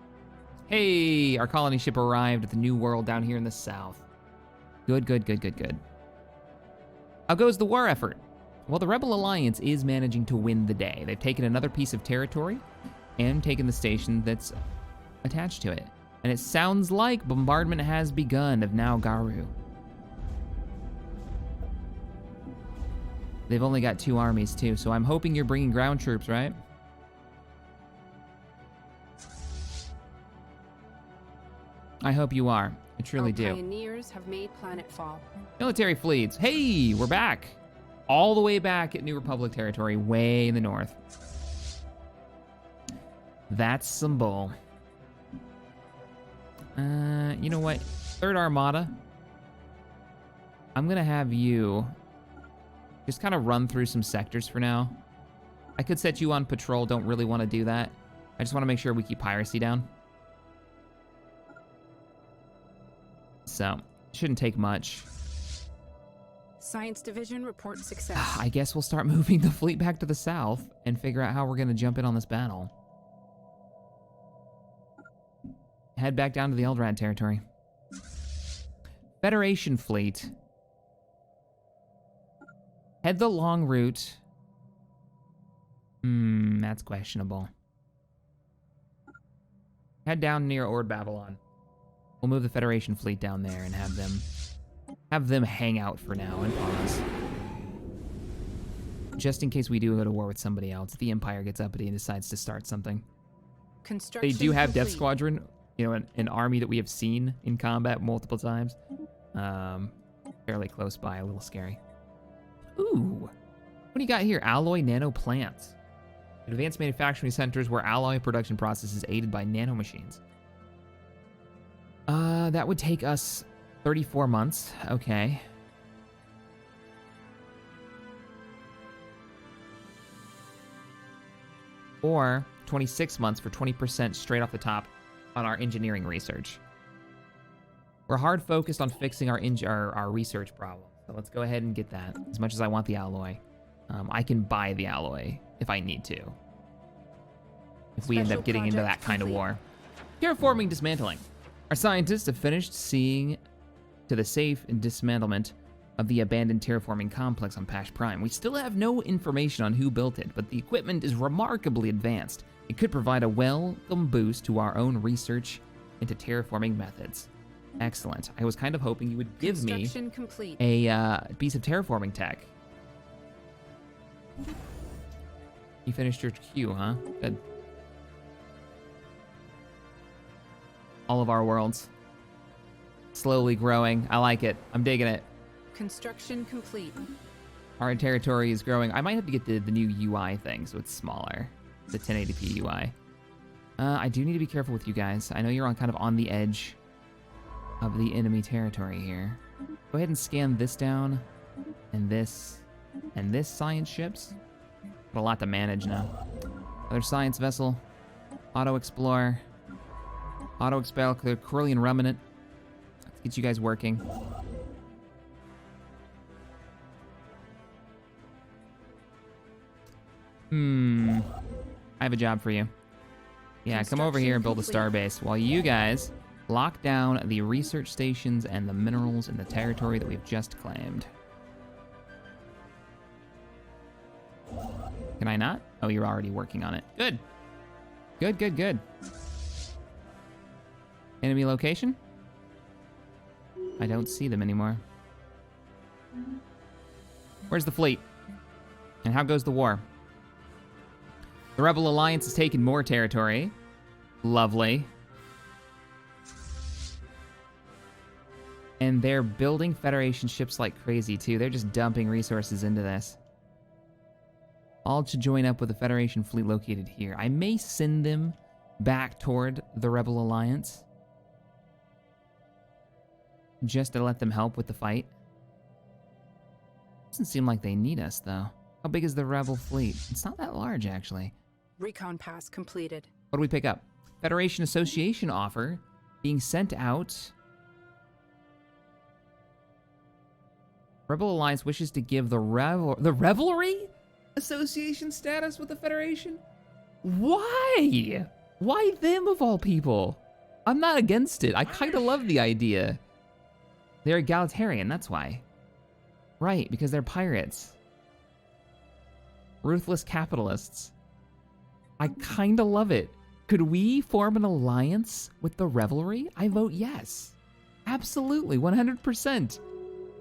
Hey, our colony ship arrived at the new world down here in the south. Good, good, good, good, good. How goes the war effort? Well, the Rebel Alliance is managing to win the day. They've taken another piece of territory and taken the station that's attached to it. And it sounds like bombardment has begun of Now Garu. They've only got 2 armies too, so I'm hoping you're bringing ground troops, right? I hope you are. I truly Our do. pioneers have made planetfall. Military fleets. Hey, we're back. All the way back at New Republic territory, way in the north. That's some bull. You know what? Third Armada. I'm going to have you just kind of run through some sectors for now. I could set you on patrol. Don't really want to do that. I just want to make sure we keep piracy down. So, shouldn't take much. Science Division reports success. I guess we'll start moving the fleet back to the south and figure out how we're going to jump in on this battle. Head back down to the Eldrad territory. Federation fleet. Head the long route. That's questionable. Head down near Ord Babylon. We'll move the Federation fleet down there and have them hang out for now and pause. Just in case we do go to war with somebody else, the Empire gets uppity and decides to start something. They do have Death Squadron, you know, an army that we have seen in combat multiple times. Fairly close by, a little scary. Ooh, what do you got here? Alloy nano plants. Advanced manufacturing centers where alloy production process is aided by nanomachines. That would take us 34 months. Okay. Or 26 months for 20% straight off the top on our engineering research. We're hard focused on fixing our research problem. So let's go ahead and get that. As much as I want the alloy, I can buy the alloy if I need to. If we end up getting into that kind of war. Terraforming dismantling. Our scientists have finished seeing to the safe dismantlement of the abandoned terraforming complex on Pash Prime. We still have no information on who built it, but the equipment is remarkably advanced. It could provide a welcome boost to our own research into terraforming methods. Excellent. I was kind of hoping you would give me a piece of terraforming tech. You finished your queue, huh? Good. All of our worlds. Slowly growing. I like it. I'm digging it. Construction complete. Our territory is growing. I might have to get the new UI thing so it's smaller. The 1080p UI. I do need to be careful with you guys. I know you're kind of on the edge of the enemy territory here. Go ahead and scan this down. And this science ships. Got a lot to manage now. Other science vessel. Auto Explorer. Auto Expel, Corellian Remnant. Let's get you guys working. I have a job for you. Yeah, come over here and build a starbase while you guys lock down the research stations and the minerals in the territory that we've just claimed. Can I not? Oh, you're already working on it. Good. Good, good, good. Enemy location? I don't see them anymore. Where's the fleet? And how goes the war? The Rebel Alliance has taken more territory. Lovely. And they're building Federation ships like crazy, too. They're just dumping resources into this. All to join up with the Federation fleet located here. I may send them back toward the Rebel Alliance. Just to let them help with the fight. Doesn't seem like they need us, though. How big is the Rebel fleet? It's not that large, actually. Recon pass completed. What do we pick up? Federation Association offer being sent out. Rebel Alliance wishes to give the Revelry Association status with the Federation? Why? Why them of all people? I'm not against it. I kind of love the idea. They're egalitarian, that's why. Right, because they're pirates. Ruthless capitalists. I kind of love it. Could we form an alliance with the Revelry? I vote yes. Absolutely, 100%.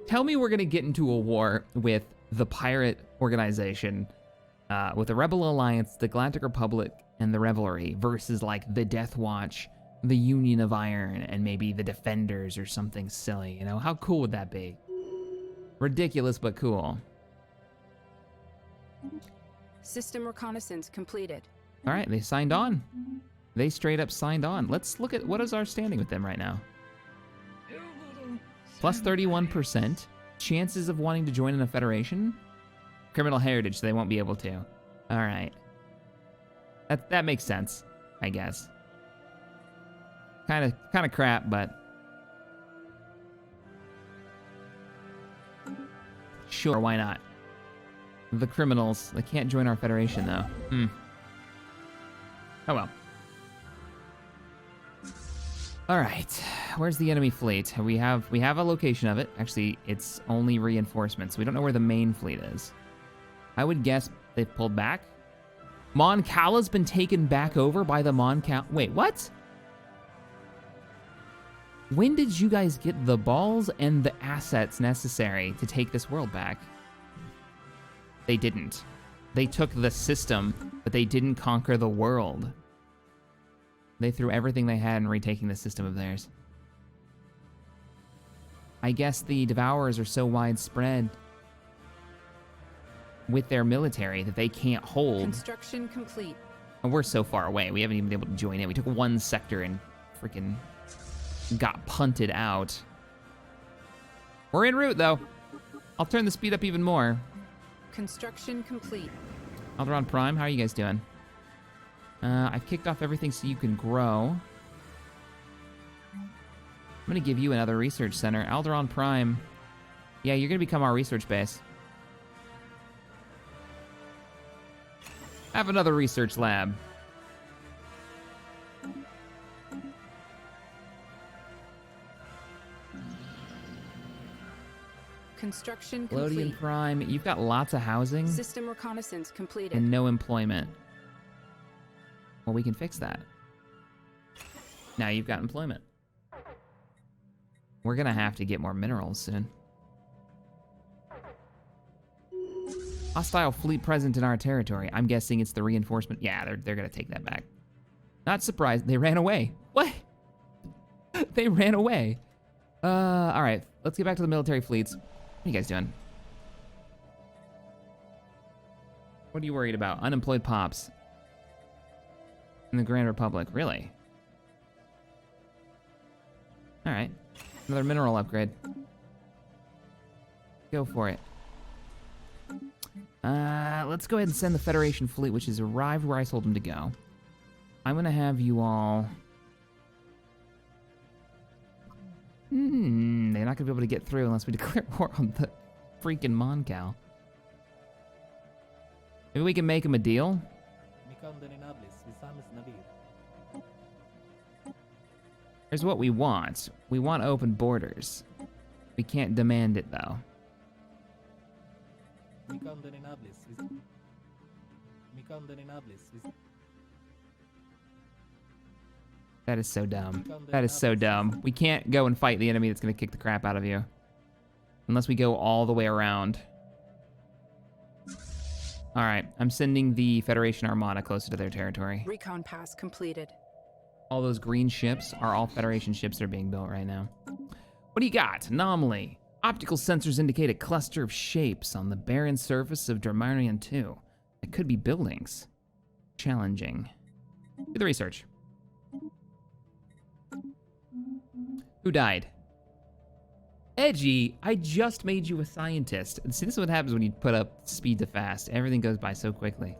Tell me we're going to get into a war with the pirate organization, with the Rebel Alliance, the Galactic Republic, and the Revelry versus like the Death Watch the Union of Iron and maybe the Defenders or something silly, you know? How cool would that be? Ridiculous, but cool. System reconnaissance completed. All right, they signed on. They straight up signed on. Let's look at what is our standing with them right now. Plus 31%. Chances of wanting to join in a federation. Criminal heritage, so they won't be able to. All right. That makes sense, I guess. Kind of crap, but sure, why not? The criminals, they can't join our federation though. Oh well. All right, where's the enemy fleet? We have a location of it. Actually, it's only reinforcements. We don't know where the main fleet is. I would guess they've pulled back. Mon Cala's been taken back over by the Mon Cal. Wait, what? When did you guys get the balls and the assets necessary to take this world back? They didn't. They took the system, but they didn't conquer the world. They threw everything they had in retaking the system of theirs. I guess the Devourers are so widespread with their military that they can't hold. Construction complete. And we're so far away. We haven't even been able to join in. We took one sector and freaking got punted out. We're en route, though. I'll turn the speed up even more. Construction complete. Alderaan Prime, how are you guys doing? I've kicked off everything so you can grow. I'm gonna give you another research center. Alderaan Prime. Yeah, you're gonna become our research base. Have another research lab. Construction Lodian complete. Prime, you've got lots of housing System reconnaissance completed. and no employment. Well, we can fix that. Now you've got employment. We're gonna have to get more minerals soon. Hostile fleet present in our territory. I'm guessing it's the reinforcement. Yeah, they're gonna take that back. Not surprised. They ran away. What? They ran away. All right. Let's get back to the military fleets. What are you guys doing? What are you worried about? Unemployed pops in the Grand Republic. Really? All right. Another mineral upgrade. Go for it. Let's go ahead and send the Federation fleet, which has arrived where I told them to go. I'm gonna have you all... they're not gonna be able to get through unless we declare war on the freaking Mon Cal. Maybe we can make them a deal? Here's what we want. We want open borders. We can't demand it, though. That is so dumb. That is so dumb. We can't go and fight the enemy that's going to kick the crap out of you. Unless we go all the way around. Alright, I'm sending the Federation Armada closer to their territory. Recon pass completed. All those green ships are all Federation ships that are being built right now. What do you got? Anomaly. Optical sensors indicate a cluster of shapes on the barren surface of Dramarian 2. It could be buildings. Challenging. Do the research. Who died? Edgy, I just made you a scientist. See, this is what happens when you put up speed to fast. Everything goes by so quickly.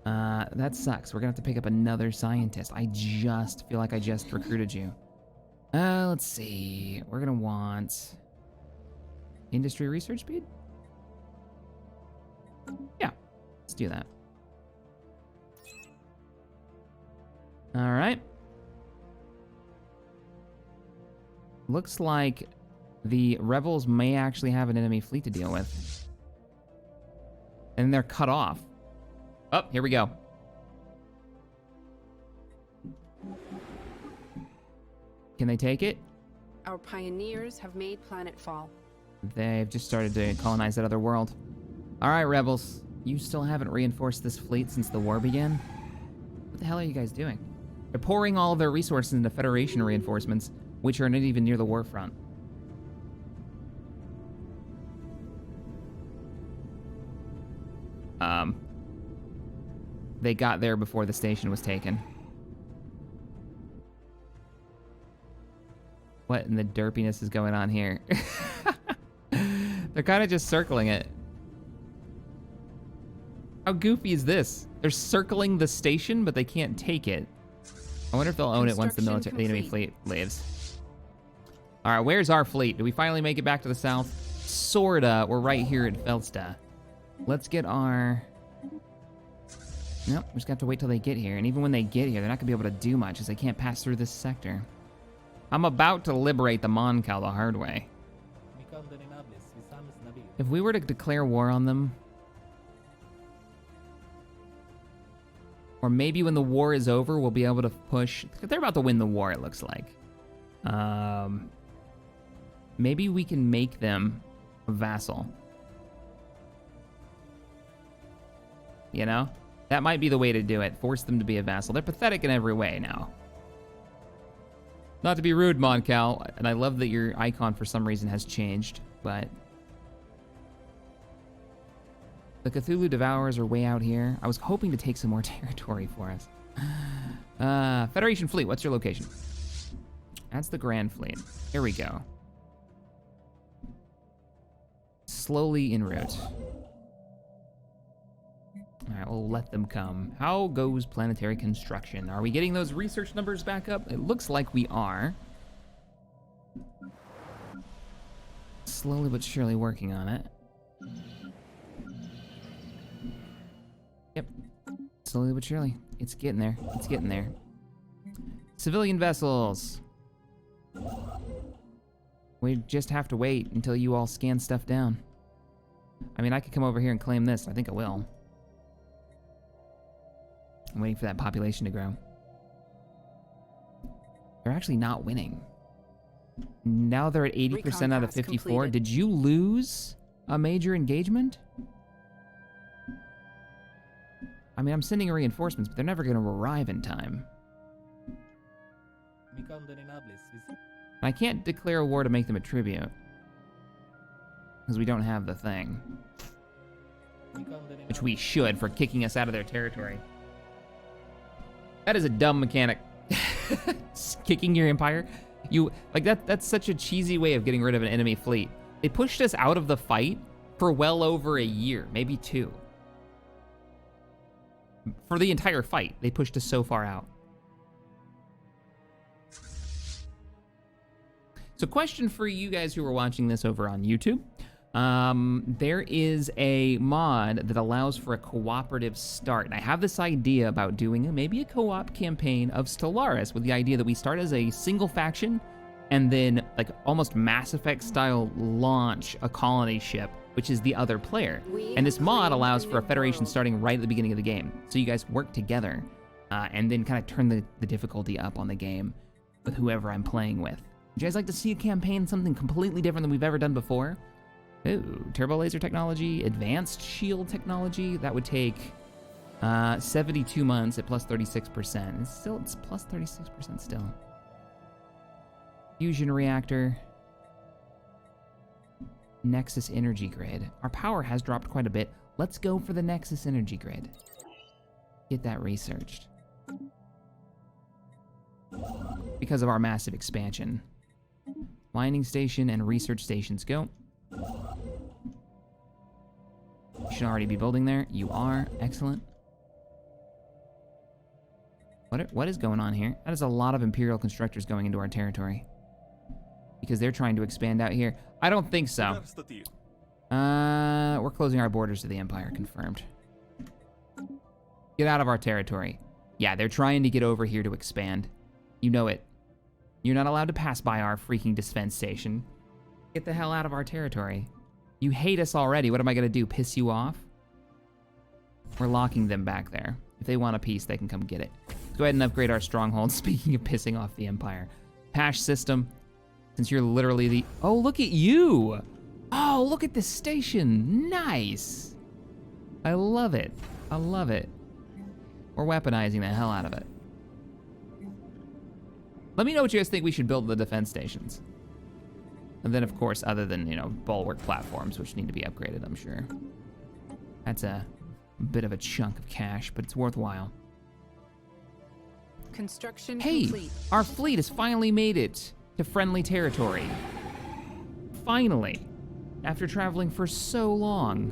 That sucks. We're gonna have to pick up another scientist. I just feel like I just recruited you. Let's see. We're gonna want industry research speed? Yeah, let's do that. All right. Looks like the rebels may actually have an enemy fleet to deal with. And they're cut off. Oh, here we go. Can they take it? Our pioneers have made planetfall. They've just started to colonize that other world. All right, rebels. You still haven't reinforced this fleet since the war began? What the hell are you guys doing? They're pouring all of their resources into Federation reinforcements, which are not even near the war front. They got there before the station was taken. What in the derpiness is going on here? They're kind of just circling it. How goofy is this? They're circling the station, but they can't take it. I wonder if they'll own it once the enemy fleet leaves. All right, where's our fleet? Do we finally make it back to the south? Sorta. We're right here at Felsta. Let's get our... Nope, we just have to wait till they get here. And even when they get here, they're not gonna be able to do much as they can't pass through this sector. I'm about to liberate the Moncal the hard way. If we were to declare war on them, or maybe when the war is over, we'll be able to push. They're about to win the war, it looks like. Maybe we can make them a vassal. You know? That might be the way to do it. Force them to be a vassal. They're pathetic in every way now. Not to be rude, Moncal, and I love that your icon for some reason has changed, but... The Cthulhu Devourers are way out here. I was hoping to take some more territory for us. Federation Fleet, what's your location? That's the Grand Fleet. Here we go. Slowly en route. All right, we'll let them come. How goes planetary construction? Are we getting those research numbers back up? It looks like we are. Slowly but surely working on it. Yep, slowly but surely. It's getting there, it's getting there. Civilian vessels. We just have to wait until you all scan stuff down. I mean, I could come over here and claim this. I think I will. I'm waiting for that population to grow. They're actually not winning. Now they're at 80% out of 54. Completed. Did you lose a major engagement? I mean, I'm sending reinforcements, but they're never going to arrive in time. I can't declare a war to make them a tribute, because we don't have the thing. Which we should for kicking us out of their territory. That is a dumb mechanic. Kicking your empire. That's such a cheesy way of getting rid of an enemy fleet. They pushed us out of the fight for well over a year, maybe 2. For the entire fight, they pushed us so far out. So question for you guys who are watching this over on YouTube. There is a mod that allows for a cooperative start. And I have this idea about doing maybe a co-op campaign of Stellaris with the idea that we start as a single faction and then like almost Mass Effect style launch a colony ship, which is the other player. And this mod allows for a Federation starting right at the beginning of the game. So you guys work together and then kind of turn the difficulty up on the game with whoever I'm playing with. Would you guys like to see a campaign, something completely different than we've ever done before? Ooh, turbo laser technology, advanced shield technology. That would take 72 months at plus 36%. It's plus 36% still. Fusion reactor. Nexus energy grid. Our power has dropped quite a bit. Let's go for the Nexus energy grid. Get that researched. Because of our massive expansion. Mining station and research stations go. You should already be building there. You are. Excellent. What is going on here? That is a lot of Imperial constructors going into our territory. Because they're trying to expand out here. I don't think so. We're closing our borders to the Empire. Confirmed. Get out of our territory. Yeah, they're trying to get over here to expand. You know it. You're not allowed to pass by our freaking defense station. Get the hell out of our territory. You hate us already. What am I gonna do? Piss you off? We're locking them back there. If they want a piece, they can come get it. Let's go ahead and upgrade our stronghold. Speaking of pissing off the Empire. Pash system. Since you're literally the... Oh, look at you! Oh, look at this station. Nice. I love it. I love it. We're weaponizing the hell out of it. Let me know what you guys think we should build the defense stations. And then, of course, other than, you know, bulwark platforms, which need to be upgraded, I'm sure. That's a bit of a chunk of cash, but it's worthwhile. Construction Hey, complete. our fleet has finally made it to friendly territory. Finally, after traveling for so long.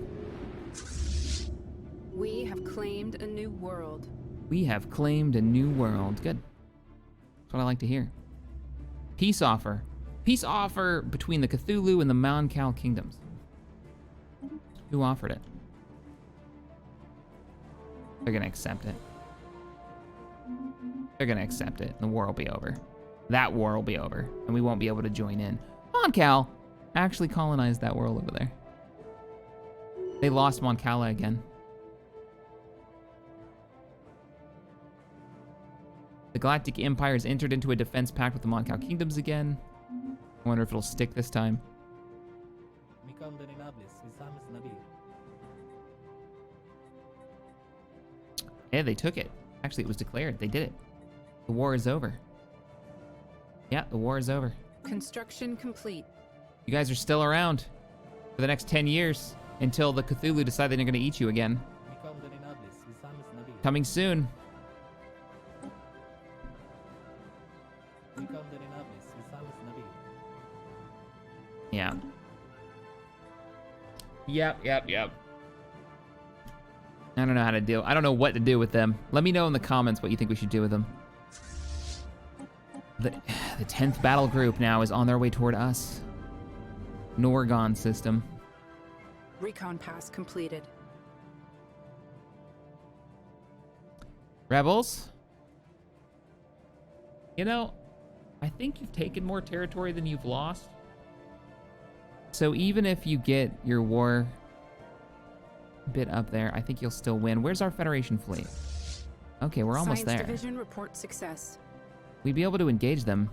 We have claimed a new world. We have claimed a new world. Good. That's what I like to hear. Peace offer. Peace offer between the Cthulhu and the Moncal kingdoms. Who offered it? They're gonna accept it. They're gonna accept it, and the war will be over. That war will be over, and we won't be able to join in. Moncal actually colonized that world over there. They lost Moncala again. The Galactic Empire has entered into a defense pact with the Moncal kingdoms again. I wonder if it'll stick this time. Yeah, they took it. Actually, it was declared. They did it. The war is over. Yeah, the war is over. Construction complete. You guys are still around for the next 10 years until the Cthulhu decide they're going to eat you again. Coming soon. Yeah. Yep. I don't know how to deal. I don't know what to do with them. Let me know in the comments what you think we should do with them. The 10th battle group now is on their way toward us. Norgon system. Recon pass completed. Rebels? You know, I think you've taken more territory than you've lost. So even if you get your war bit up there, I think you'll still win. Where's our Federation fleet? Okay, we're almost Science there. Division report success. We'd be able to engage them.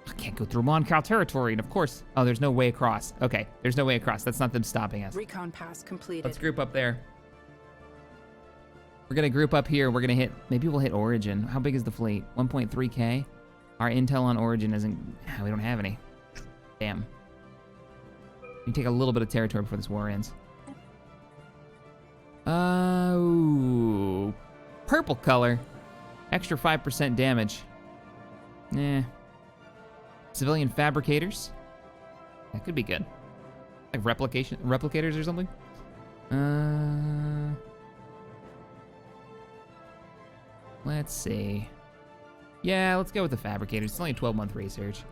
I can't go through Moncal territory, and of course... Oh, there's no way across. Okay, there's no way across. That's not them stopping us. Recon pass completed. Let's group up there. We're gonna group up here. We're gonna hit... Maybe we'll hit Origin. How big is the fleet? 1.3k? Our intel on Origin isn't... We don't have any. Damn. We take a little bit of territory before this war ends. Ooh. Purple color. Extra 5% damage. Nah. Civilian fabricators. That could be good. Like replicators or something. Let's see. Yeah, let's go with the fabricators. It's only a 12-month research.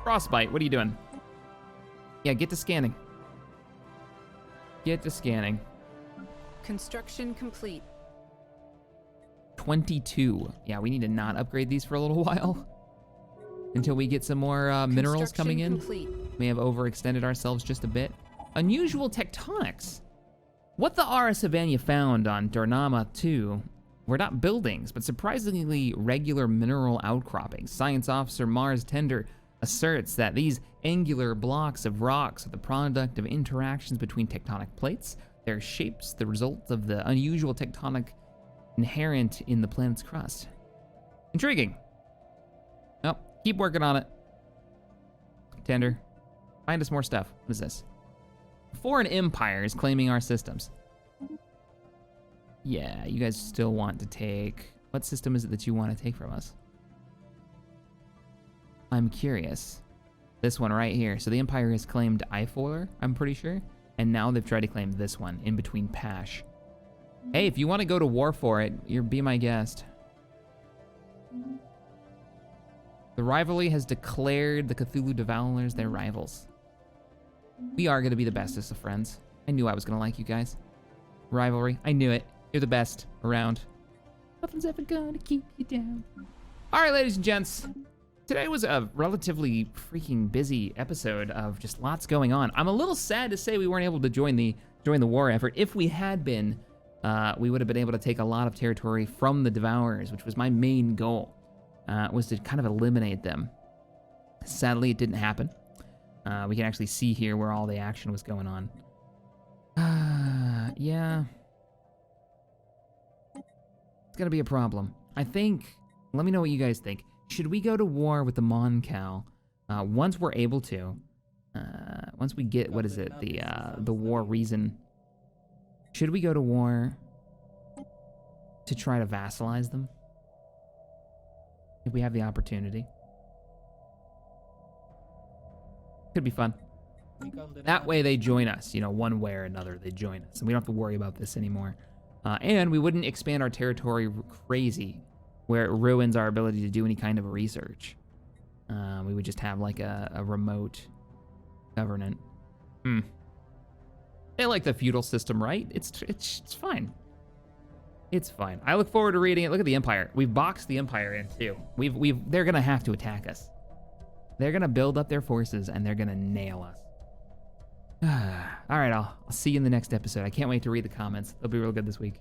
Frostbite, what are you doing? Yeah, get to scanning. Get to scanning. Construction complete. 22. Yeah, we need to not upgrade these for a little while. Until we get some more minerals coming in. Complete. May have overextended ourselves just a bit. Unusual tectonics. What the R. Savannah found on Dornama 2 were not buildings, but surprisingly regular mineral outcroppings. Science Officer Mars Tender asserts that these angular blocks of rocks are the product of interactions between tectonic plates, their shapes, the result of the unusual tectonic inherent in the planet's crust. Intriguing. Oh, keep working on it. Tender, find us more stuff. What is this? Foreign empires claiming our systems. Yeah, you guys still want to take... What system is it that you want to take from us? I'm curious. This one right here. So the Empire has claimed Ifoiler, I'm pretty sure. And now they've tried to claim this one, in between Pash. Hey, if you want to go to war for it, be my guest. The rivalry has declared the Cthulhu Devourers their rivals. We are going to be the bestest of friends. I knew I was going to like you guys. Rivalry, I knew it. You're the best around. Nothing's ever going to keep you down. All right, ladies and gents. Today was a relatively freaking busy episode of just lots going on. I'm a little sad to say we weren't able to join the war effort. If we had been, we would have been able to take a lot of territory from the Devourers, which was my main goal, was to kind of eliminate them. Sadly, it didn't happen. We can actually see here where all the action was going on. Yeah. gonna be a problem. I think, let me know what you guys think. Should we go to war with the Moncal once we're able to? Once we get, what is it, the war reason. Should we go to war to try to vassalize them? If we have the opportunity. Could be fun. That way they join us, you know, one way or another they join us. And we don't have to worry about this anymore. And we wouldn't expand our territory crazy where it ruins our ability to do any kind of research. We would just have like a remote government. They like the feudal system, right? It's fine. It's fine. I look forward to reading it. Look at the Empire. We've boxed the Empire in too. They're gonna have to attack us. They're gonna build up their forces and they're gonna nail us. All right, I'll see you in the next episode. I can't wait to read the comments. They'll be real good this week.